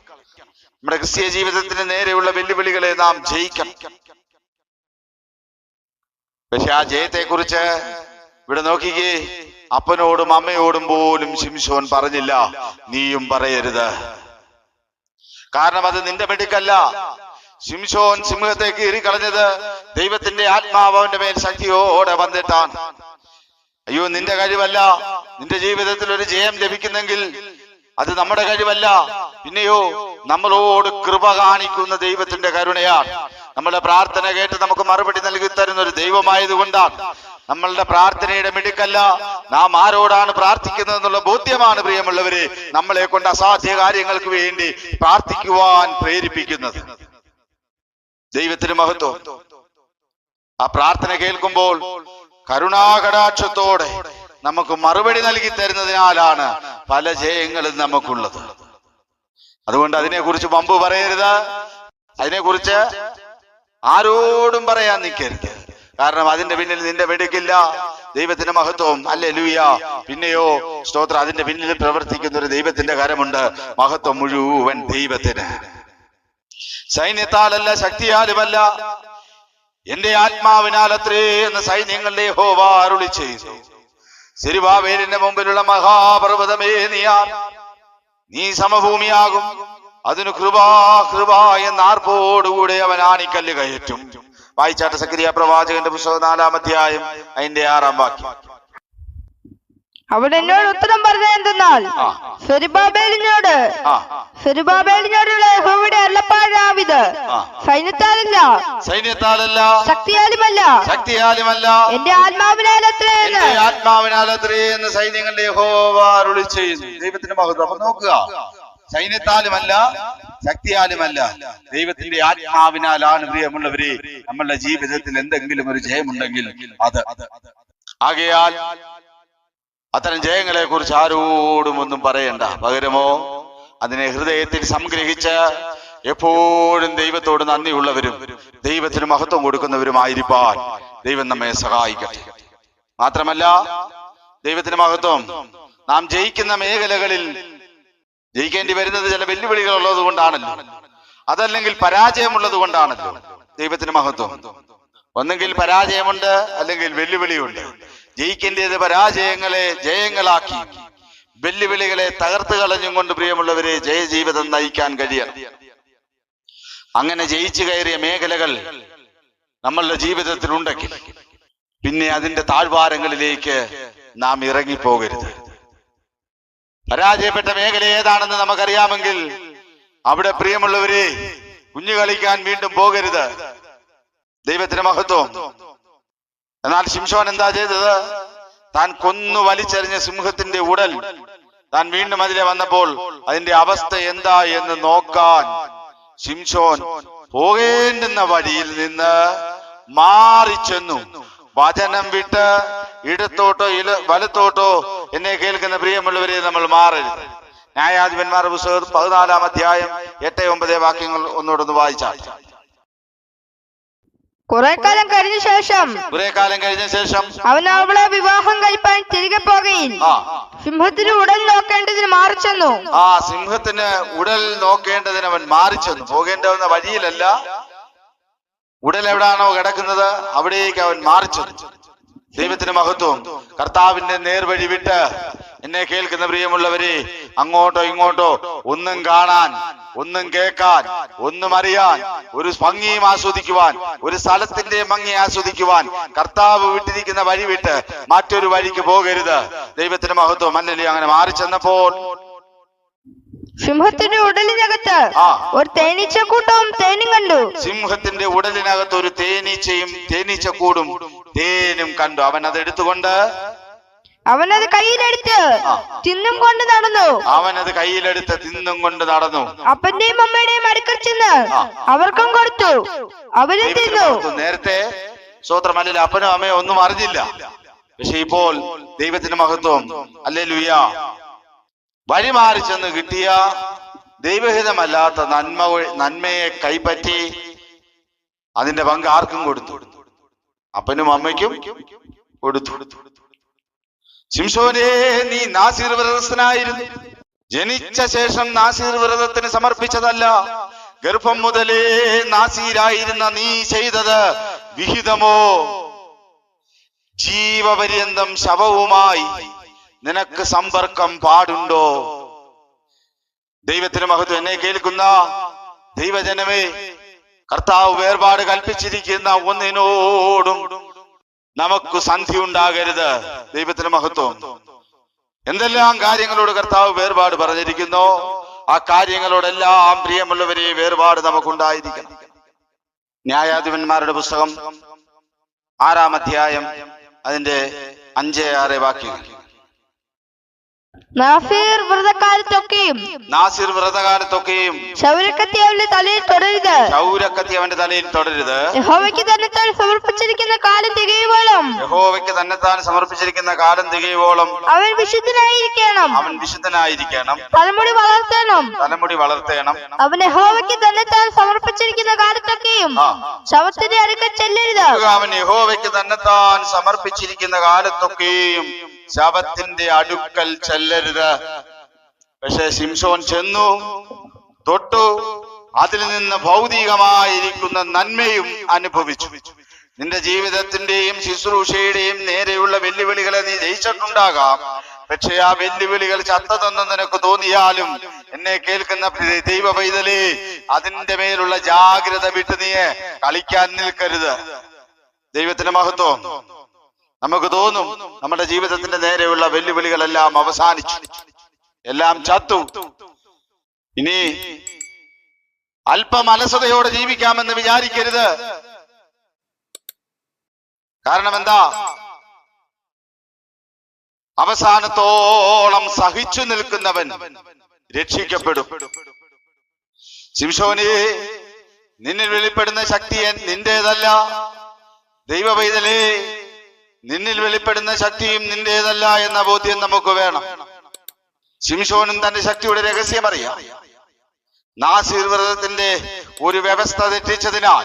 നമ്മുടെ ക്രിസ്തീയ ജീവിതത്തിന്റെ നേരെയുള്ള വെല്ലുവിളികളെ നാം ജയിക്കണം. പക്ഷെ ആ ജയത്തെ കുറിച്ച് ഇവിടെ നോക്കിക്കേ, അപ്പനോടും അമ്മയോടും പോലും ശിംശോൻ പറഞ്ഞില്ല. നീയും പറയരുത്. കാരണം അത് നിന്റെ മെടുക്കല്ല. ശിംശോൻ സിംഹത്തെ കീറിക്കളഞ്ഞത് ദൈവത്തിന്റെ ആത്മാവ് അവന്റെ മേൽ ശക്തിയോടെ വന്നിട്ടാണ്. അയ്യോ, നിന്റെ കഴിവല്ല. നിന്റെ ജീവിതത്തിൽ ഒരു ജയം ലഭിക്കുന്നെങ്കിൽ അത് നമ്മുടെ കഴിവല്ല. പിന്നെയോ നമ്മളോട് കൃപ കാണിക്കുന്ന ദൈവത്തിന്റെ കരുണയാണ്. നമ്മളുടെ പ്രാർത്ഥന കേട്ട് നമുക്ക് മറുപടി നൽകി തരുന്ന ഒരു ദൈവമായതുകൊണ്ടാണ്. നമ്മളുടെ പ്രാർത്ഥനയുടെ മിടുക്കല്ല, നാം ആരോടാണ് പ്രാർത്ഥിക്കുന്നത് എന്നുള്ള ബോധ്യമാണ് പ്രിയമുള്ളവരെ നമ്മളെ കൊണ്ട് അസാധ്യ കാര്യങ്ങൾക്ക് വേണ്ടി പ്രാർത്ഥിക്കുവാൻ പ്രേരിപ്പിക്കുന്നത്. ദൈവത്തിന് മഹത്വം. ആ പ്രാർത്ഥന കേൾക്കുമ്പോൾ കരുണാകടാക്ഷത്തോടെ നമുക്ക് മറുപടി നൽകി തരുന്നതിനാലാണ് പല ജയങ്ങളും നമുക്കുള്ളത്. അതുകൊണ്ട് അതിനെക്കുറിച്ച് വമ്പ് പറയരുത്. അതിനെക്കുറിച്ച് ആരോടും പറയാൻ നിൽക്കരുത്. കാരണം അതിന്റെ പിന്നിൽ നിന്റെ വെടിക്കില്ല. ദൈവത്തിന്റെ മഹത്വം, ഹല്ലേലൂയ. പിന്നെയോ സ്തോത്രം, അതിന്റെ പിന്നിൽ പ്രവർത്തിക്കുന്ന ഒരു ദൈവത്തിന്റെ കരമുണ്ട്. മഹത്വം മുഴുവൻ ദൈവത്തിന്. സൈന്യത്താലല്ല, ശക്തിയാലുമല്ല, എന്റെ ആത്മാവിനാൽ അത്രേ എന്ന് സൈന്യങ്ങളുടെ യഹോവ അരുളി ചെയ്തു. സെരുബ്ബാബേലിന്റെ മുമ്പിലുള്ള മഹാപർവ്വതമേ, നീ സമഭൂമിയാകും. അതിന് കൃപാ എന്ന ആർപ്പോടുകൂടെ അവൻ ആണിക്കല്ല് കയറ്റും. വായിച്ചാട്ട് സക്കരിയ പ്രവാചകന്റെ പുസ്തകം 4-ാം അധ്യായം അതിന്റെ 6-ാം വാക്യം. അവൻ എന്നോട് ഉത്തരം പറഞ്ഞ എന്തെന്നാൽ, സെരുബ്ബാബേലിനോടുള്ള യഹോവയുടെ അരുളപ്പാടാവിത്, സൈന്യത്താലല്ല, ശക്തിയാലുമല്ല, എന്റെ ആത്മാവിനാലത്രേ എന്ന് സൈന്യങ്ങളുടെ യഹോവ അരുളി ചെയ്യുന്നു. ദൈവത്തിന്റെ മഹത്വം. അപ്പൊ നോക്കുക, സൈന്യത്താലുമല്ല, ശക്തിയാലുമല്ല, ദൈവത്തിന്റെ ആത്മാവിനാലാണ് പ്രിയമുള്ളവരെ നമ്മളുടെ ജീവിതത്തിൽ എന്തെങ്കിലും ഒരു ജയമുണ്ടെങ്കിൽ അത്. ആകയാൽ അത്തരം ജയങ്ങളെ കുറിച്ച് ആരോടും ഒന്നും പറയണ്ട. പകരമോ അതിനെ ഹൃദയത്തിൽ സംഗ്രഹിച്ച് എപ്പോഴും ദൈവത്തോട് നന്ദിയുള്ളവരും ദൈവത്തിന് മഹത്വം കൊടുക്കുന്നവരുമായിരിക്കാൻ ദൈവം നമ്മെ സഹായിക്കട്ടെ. മാത്രമല്ല, ദൈവത്തിന് മഹത്വം, നാം ജയിക്കുന്ന മേഖലകളിൽ ജയിക്കേണ്ടി വരുന്നത് ചില വെല്ലുവിളികൾ ഉള്ളത് കൊണ്ടാണല്ലോ, അതല്ലെങ്കിൽ പരാജയമുള്ളത് കൊണ്ടാണല്ലോ. ദൈവത്തിന് മഹത്വം. ഒന്നെങ്കിൽ പരാജയമുണ്ട്, അല്ലെങ്കിൽ വെല്ലുവിളിയുണ്ട്. ജയിക്കേണ്ടത് പരാജയങ്ങളെ ജയങ്ങളാക്കി, വെല്ലുവിളികളെ തകർത്ത് കളഞ്ഞും കൊണ്ട് പ്രിയമുള്ളവരെ ജയജീവിതം നയിക്കാൻ കഴിയണം. അങ്ങനെ ജയിച്ചു കയറിയ മേഖലകൾ നമ്മളുടെ ജീവിതത്തിൽ ഉണ്ടെങ്കിൽ പിന്നെ അതിന്റെ താഴ്വാരങ്ങളിലേക്ക് നാം ഇറങ്ങിപ്പോകരുത്. പരാജയപ്പെട്ട മേഖല ഏതാണെന്ന് നമുക്കറിയാമെങ്കിൽ അവിടെ പ്രിയമുള്ളവരെ കുഞ്ഞു കളിക്കാൻ വീണ്ടും പോകരുത്. ദൈവത്തിന് മഹത്വം. എന്നാൽ ശിംശോൻ എന്താ ചെയ്തത്? താൻ കൊന്നു വലിച്ചെറിഞ്ഞ സിംഹത്തിന്റെ ഉടൽ താൻ വീണ്ടും അതിലെ വന്നപ്പോൾ അതിന്റെ അവസ്ഥ എന്താ എന്ന് നോക്കാൻ ശിംശോൻ പോകേണ്ടുന്ന വഴിയിൽ നിന്ന് മാറിച്ചെന്നു. വചനം വിട്ട് ഇടത്തോട്ടോ വലത്തോട്ടോ എന്നെ കേൾക്കുന്ന പ്രിയമുള്ളവരെ നമ്മൾ മാറരുത്. ന്യായാധിപന്മാരുടെ പുസ്തകം 14-ാം അധ്യായം 8-9 വാക്യങ്ങൾ ഒന്നുകൂടെ വായിച്ചാൽ. കുറെ കാലം കഴിഞ്ഞ ശേഷം അവൻ അവളെ വിവാഹം കഴിപ്പാൻ തിരികെ പോകുകയിൽ സിംഹത്തിന് ഉടൽ നോക്കേണ്ടതിന് മാറിച്ചെന്നു. സിംഹത്തിന് ഉടൽ നോക്കേണ്ടതിന് അവൻ മാറിച്ചെന്നു. പോകേണ്ടുന്ന വഴിയിലല്ല, ഉടൽ എവിടാണോ കിടക്കുന്നത് അവിടേക്ക് അവൻ മാറിച്ചെന്നു. ദൈവത്തിന് മഹത്വം. കർത്താവിന്റെ നേർവഴി വിട്ട് എന്നെ കേൾക്കുന്ന പ്രിയമുള്ളവരെ അങ്ങോട്ടോ ഇങ്ങോട്ടോ ഒന്നും കാണാൻ, ഒന്നും കേൾക്കാൻ, ഒന്നും അറിയാൻ, ഒരു ഭംഗിയും ആസ്വദിക്കുവാൻ, ഒരു സ്ഥലത്തിന്റെ ഭംഗി ആസ്വദിക്കുവാൻ കർത്താവ് വിട്ടിരിക്കുന്ന വഴി വിട്ട് മറ്റൊരു വഴിക്ക് പോകരുത്. ദൈവത്തിന് മഹത്വം. അല്ലല്ലേ, അങ്ങനെ മാറി ചെന്നപ്പോൾ സിംഹത്തിന്റെ ഉടലിനകത്ത് ഒരു തേനീച്ചക്കൂട്ടവും തേനും കണ്ടു. സിംഹത്തിന്റെ ഉടലിനകത്ത് ഒരു തേനീച്ചയും തേനീച്ചക്കൂടും തേനും കണ്ടു. അവൻ അത് എടുത്തുകൊണ്ട് അവനത് കയ്യിലെടുത്ത് തിന്നും കൊണ്ട് നടന്നു. അപ്പന്റെയും അമ്മയുടെയും അടുക്കൽ ചെന്ന് അവർക്കും കൊടുത്തു, അവരും തിന്നു. നേരത്തെ സ്തോത്രമല്ല, അപ്പനും അമ്മയും ഒന്നും അറിഞ്ഞില്ല. പക്ഷെ ഇപ്പോൾ ദൈവത്തിന്റെ മഹത്വം, ഹല്ലേലൂയ, വഴിമാറി ചെന്ന് കിട്ടിയ ദൈവഹിതമല്ലാത്ത നന്മയെ കൈപ്പറ്റി അതിന്റെ പങ്ക് ആർക്കും കൊടുത്തു? അപ്പനും അമ്മയ്ക്കും കൊടുത്തു. ശിംശോനേ, നീ നാസീർ വ്രതസ്ഥനായിരുന്നു. ജനിച്ച ശേഷം നാസീർ വ്രതത്തിന് സമർപ്പിച്ചതല്ല, ഗർഭം മുതലേ നാസീരായിരുന്ന നീ ചെയ്തത് വിഹിതമോ? ജീവപര്യന്തം ശവവുമായി നിനക്ക് സമ്പർക്കം പാടുണ്ടോ? ദൈവത്തിന് മഹത്വം. എന്നെ കേൾക്കുന്ന ദൈവജനമേ, കർത്താവ് വേർപാട് കൽപ്പിച്ചിരിക്കുന്ന ഒന്നിനോടും നമുക്ക് സന്ധി ഉണ്ടാകരുത്. ദൈവത്തിന് മഹത്വം. എന്തെല്ലാം കാര്യങ്ങളോട് കർത്താവ് വേർപാട് പറഞ്ഞിരിക്കുന്നോ ആ കാര്യങ്ങളോടെല്ലാം പ്രിയമുള്ളവരെ വേർപാട് നമുക്കുണ്ടായിരിക്കണം. ന്യായാധിപന്മാരുടെ പുസ്തകം 6-ാം അധ്യായം അതിന്റെ 5-6 വാക്യങ്ങൾ. നാസീർ വ്രതക്കാലത്തൊക്കെയും നാസിർ വ്രതകാലത്തൊക്കെയും ക്ഷൗരക്കത്തി അവന്റെ തലയിൽ തുടരുത്. ക്ഷൗരക്കത്തി അവന്റെ തലയിൽ തുടരുത്. യഹോവയ്ക്ക് തന്നെത്താൻ സമർപ്പിച്ചിരിക്കുന്ന കാലം തികയുവോളം യഹോവയ്ക്ക് തന്നെത്താൻ സമർപ്പിച്ചിരിക്കുന്ന കാലം തികയുവോളം അവൻ വിശുദ്ധനായിരിക്കണം. അവൻ വിശുദ്ധനായിരിക്കണം. തലമുടി വളർത്തണം. തലമുടി വളർത്തേണം. അവൻ യഹോവയ്ക്ക് തന്നെത്താൻ സമർപ്പിച്ചിരിക്കുന്ന കാലത്തൊക്കെയും ശവത്തിന്റെ അടുക്കൽ ചെല്ലരുത്. അവൻ യഹോവയ്ക്ക് തന്നെത്താൻ സമർപ്പിച്ചിരിക്കുന്ന കാലത്തൊക്കെയും ശവത്തിന്റെ അടുക്കൽ ചെല്ലരുത്. പക്ഷെ ശിംശോൻ ചെന്നു, തൊട്ടു, അതിൽ നിന്ന് ഭൗതികമായിരിക്കുന്ന നന്മയും അനുഭവിച്ചു. നിന്റെ ജീവിതത്തിന്റെയും ശുശ്രൂഷയുടെയും നേരെയുള്ള വെല്ലുവിളികളെ നീ ജയിച്ചിട്ടുണ്ടാകാം. പക്ഷെ ആ വെല്ലുവിളികൾ ചത്തതെന്ന് നിനക്ക് തോന്നിയാലും എന്നെ കേൾക്കുന്ന ദൈവ പൈതലേ, അതിന്റെ മേലുള്ള ജാഗ്രത വിട്ട് നീ കളിക്കാൻ നിൽക്കരുത്. ദൈവത്തിന്റെ മഹത്വം. നമുക്ക് തോന്നും നമ്മുടെ ജീവിതത്തിന്റെ നേരെയുള്ള വെല്ലുവിളികളെല്ലാം അവസാനിച്ചു, എല്ലാം ചത്തു, ഇനി അല്പം അലസതയോടെ ജീവിക്കാമെന്ന് വിചാരിക്കരുത്. കാരണം എന്താ? അവസാനത്തോളം സഹിച്ചു നിൽക്കുന്നവൻ രക്ഷിക്കപ്പെടും. ശിംശോനേ, നിന്നിൽ വെളിപ്പെടുന്ന ശക്തി നിന്റേതല്ല. ദൈവ പൈതലേ, നിന്നിൽ വെളിപ്പെടുന്ന ശക്തിയും നിന്റേതല്ല എന്ന ബോധ്യം നമുക്ക് വേണം. ശിംശോനും തന്റെ ശക്തിയുടെ രഹസ്യം അറിയാം. നാസീർ വ്രതത്തിന്റെ ഒരു വ്യവസ്ഥ തെറ്റിച്ചതിനാൽ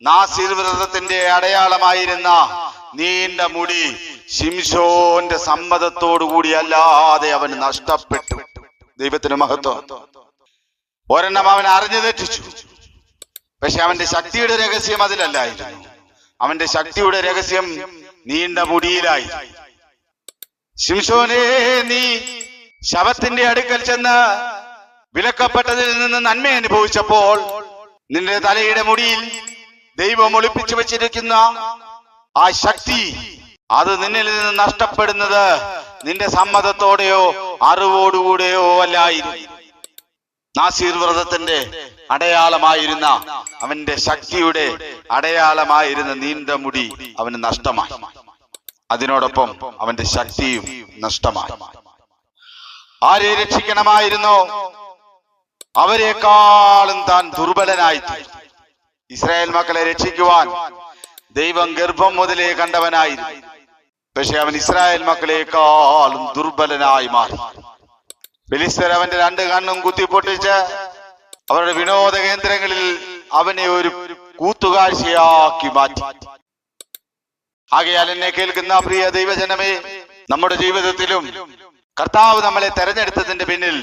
നാസീർ വ്രതത്തിന്റെ അടയാളമായിരുന്ന നീണ്ട മുടി ശിംശോന്റെ സമ്മതത്തോടുകൂടി അല്ലാതെ അവന് നഷ്ടപ്പെട്ടു. ദൈവത്തിന് മഹത്വം. ഒരെണ്ണം അവൻ അറിഞ്ഞു തെറ്റിച്ചു. പക്ഷെ അവന്റെ ശക്തിയുടെ രഹസ്യം അതിലല്ലായിരുന്നു. അവന്റെ ശക്തിയുടെ രഹസ്യം നീണ്ട മുടിയിലായി. ശിംശോനേ, നീ ശവത്തിന്റെ അടുക്കൽ ചെന്ന് വിലക്കപ്പെട്ടതിൽ നിന്ന് നന്മ അനുഭവിച്ചപ്പോൾ നിന്റെ തലയുടെ മുടിയിൽ ദൈവം ഒളിപ്പിച്ചു വെച്ചിരിക്കുന്ന ആ ശക്തി, അത് നിന്നിൽ നിന്ന് നഷ്ടപ്പെടുന്നത് നിന്റെ സമ്മതത്തോടെയോ അറിവോടുകൂടെയോ അല്ലായിരുന്നു. നാസീർ വ്രതത്തിന്റെ അടയാളമായിരുന്ന അവന്റെ ശക്തിയുടെ അടയാളമായിരുന്ന നീണ്ട മുടി അവന് നഷ്ടമായി. അതിനോടൊപ്പം അവന്റെ ശക്തിയും നഷ്ടമായി. ആരെ രക്ഷിക്കണമായിരുന്നോ അവരെക്കാളും താൻ ദുർബലനായി. ഇസ്രായേൽ മക്കളെ രക്ഷിക്കുവാൻ ദൈവം ഗർഭം മുതലേ കണ്ടവനായിരുന്നു. പക്ഷെ അവൻ ഇസ്രായേൽ മക്കളെക്കാളും ദുർബലനായി മാറി. ഫിലിസ്ത്യർ അവന്റെ രണ്ട് കണ്ണും കുത്തിപ്പൊട്ടിച്ച് അവരുടെ വിനോദ കേന്ദ്രങ്ങളിൽ അവനെ ഒരു കൂത്തുകാഴ്ചയാക്കി മാറ്റി. ആകയാൽ എന്നെ കേൾക്കുന്ന പ്രിയ ദൈവജനമേ, നമ്മുടെ ജീവിതത്തിലും കർത്താവ് നമ്മളെ തെരഞ്ഞെടുത്തതിന്റെ പിന്നിൽ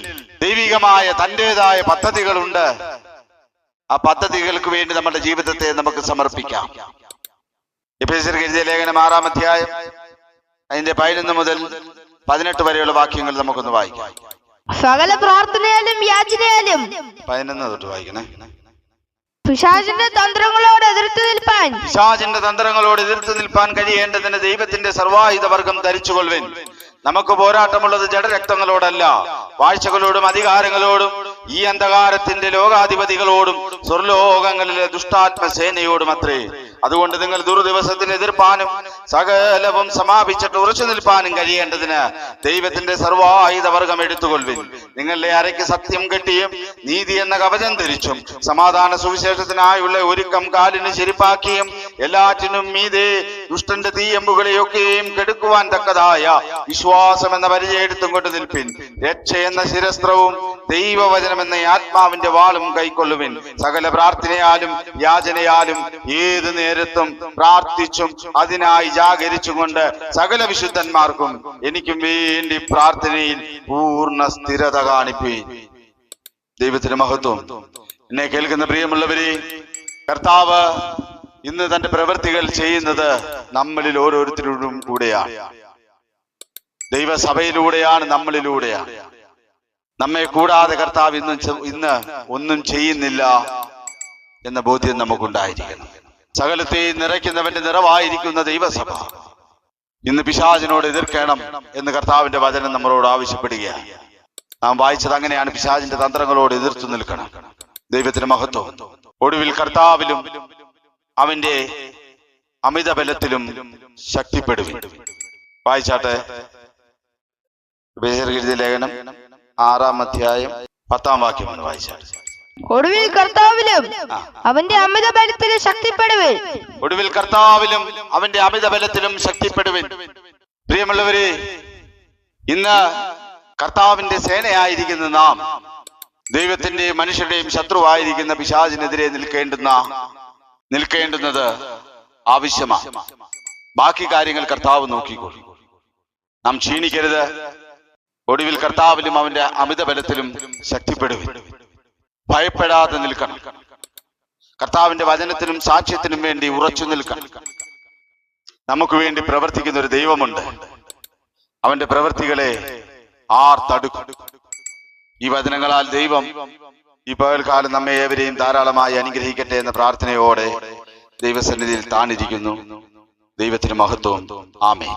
ദൈവികമായ തന്റേതായ പദ്ധതികളുണ്ട്. ആ പദ്ധതികൾക്ക് വേണ്ടി നമ്മുടെ ജീവിതത്തെ നമുക്ക് സമർപ്പിക്കാം. എഫേസ്യർക്ക് എഴുതിയ ലേഖനം 6-ാം അധ്യായം അതിന്റെ 11 മുതൽ 18 വരെയുള്ള വാക്യങ്ങൾ നമുക്കൊന്ന് വായിക്കാം. സകല പ്രാർത്ഥനയാലും യാചനയാലും 11 തൊട്ട് വായിക്കണേ. പിശാചിന്റെ തന്ത്രങ്ങളോട് എതിർത്ത് നിൽപ്പാൻ കഴിയേണ്ടതിന് ദൈവത്തിന്റെ സർവായുധ വർഗം ധരിച്ചുകൊള്ളുവിൻ. നമുക്ക് പോരാട്ടമുള്ളത് ജഡരക്തങ്ങളോടല്ല, വാഴ്ചകളോടും അധികാരങ്ങളോടും ഈ അന്ധകാരത്തിന്റെ ലോകാധിപതികളോടും സ്വർലോകങ്ങളിലെ ദുഷ്ടാത്മസേനയോടും അത്രേ. അതുകൊണ്ട് നിങ്ങൾ ദുർദിവസത്തിന് എതിർപ്പാനും സകലവും സമാപിച്ചിട്ട് ഉറച്ചു നിൽപ്പാനും കഴിയേണ്ടതിന് ദൈവത്തിന്റെ സർവായുധ വർഗം എടുത്തുകൊള്ളുവിൻ. നിങ്ങളുടെ അരയ്ക്ക് സത്യം കെട്ടിയും നീതി എന്ന കവചം ധരിച്ചും സമാധാന സുവിശേഷത്തിനായുള്ള ഒരുക്കം കാലിന് ചെരുപ്പാക്കിയും എല്ലാറ്റിനും മീതെ ദുഷ്ടന്റെ തീയമ്പുകളെയൊക്കെയും കെടുക്കുവാൻ തക്കതായ വിശ്വാസം എന്ന പരിചയം എടുത്തും കൊണ്ട് നിൽപ്പിൻ. രക്ഷ എന്ന ശിരസ്ത്രവും ദൈവവചനം എന്ന ആത്മാവിന്റെ വാളും കൈക്കൊള്ളുവിൻ. സകല പ്രാർത്ഥനയാലും യാചനയാലും ഏത് നേരത്തും പ്രാർത്ഥിച്ചും അതിനായി ജാഗരിച്ചുകൊണ്ട് സകല വിശുദ്ധന്മാർക്കും എനിക്കും വേണ്ടി പ്രാർത്ഥനയിൽ പൂർണ്ണ സ്ഥിരത കാണിപ്പീൻ. ദൈവത്തിന് മഹത്വം. എന്നെ കേൾക്കുന്ന പ്രിയമുള്ളവരെ, കർത്താവ് ഇന്ന് തന്റെ പ്രവൃത്തികൾ ചെയ്യുന്നത് നമ്മളിൽ ഓരോരുത്തരോടും കൂടെയാണ്. ദൈവസഭയിലൂടെയാണ്, നമ്മളിലൂടെയാണ്. നമ്മെ കൂടാതെ കർത്താവ് ഇന്ന് ഒന്നും ചെയ്യുന്നില്ല എന്ന ബോധ്യം നമുക്കുണ്ടായിരിക്കണം. സകലത്തെയും നിറയ്ക്കുന്നവന്റെ നിറവായിരിക്കുന്ന ദൈവസഭ ഇന്ന് പിശാചിനോട് എതിർക്കണം എന്ന് കർത്താവിന്റെ വചനം നമ്മളോട് ആവശ്യപ്പെടുകയാണ്. നാം വായിച്ചത് അങ്ങനെയാണ്. പിശാചിന്റെ തന്ത്രങ്ങളോട് എതിർത്തു നിൽക്കണം. ദൈവത്തിന് മഹത്വം. ഒടുവിൽ കർത്താവിലും അവന്റെ അമിത ബലത്തിലും ശക്തിപ്പെടുവിൻ. വായിച്ചാട്ടെ. എഫേസ്യർക്കെഴുതിയ ലേഖനം 6-ാം അധ്യായം 10-ാം വാക്യം ഒന്ന് വായിച്ചാൽ. ഒടുവിൽ കർത്താവിലും അവന്റെ അമിത ബലത്തിലും ശക്തിപ്പെടുവിൻ. ഒടുവിൽ കർത്താവിലും അവന്റെ അമിത ബലത്തിലും ശക്തിപ്പെടുവിൻ. പ്രിയമുള്ളവരെ, ഇന്ന് കർത്താവിന്റെ സേനയായിരിക്കുന്ന നാം ദൈവത്തിന്റെയും മനുഷ്യരുടെയും ശത്രുവായിരിക്കുന്ന പിശാചിനെതിരെ നിൽക്കേണ്ടുന്നത് ആവശ്യമാണ്. ബാക്കി കാര്യങ്ങൾ കർത്താവ് നോക്കിക്കോളും. നാം ക്ഷീണിക്കരുത്. ഒടുവിൽ കർത്താവിലും അവന്റെ അമിത ബലത്തിലും ശക്തിപ്പെടുവിൻ. ഭയപ്പെടാതെ നിൽക്കണം. കർത്താവിന്റെ വചനത്തിനും സാക്ഷ്യത്തിനും വേണ്ടി ഉറച്ചു നിൽക്കണം. നമുക്ക് വേണ്ടി പ്രവർത്തിക്കുന്ന ഒരു ദൈവമുണ്ട്. അവന്റെ പ്രവൃത്തികളെ ആർ തടുക്കും? ഈ വചനങ്ങളാൽ ദൈവം ഈ പകൽക്കാലം നമ്മെ ഏവരെയും ധാരാളമായി അനുഗ്രഹിക്കട്ടെ എന്ന പ്രാർത്ഥനയോടെ ദൈവസന്നിധിയിൽ താണിരിക്കുന്നു. ദൈവത്തിന് മഹത്വം. ആമേൻ.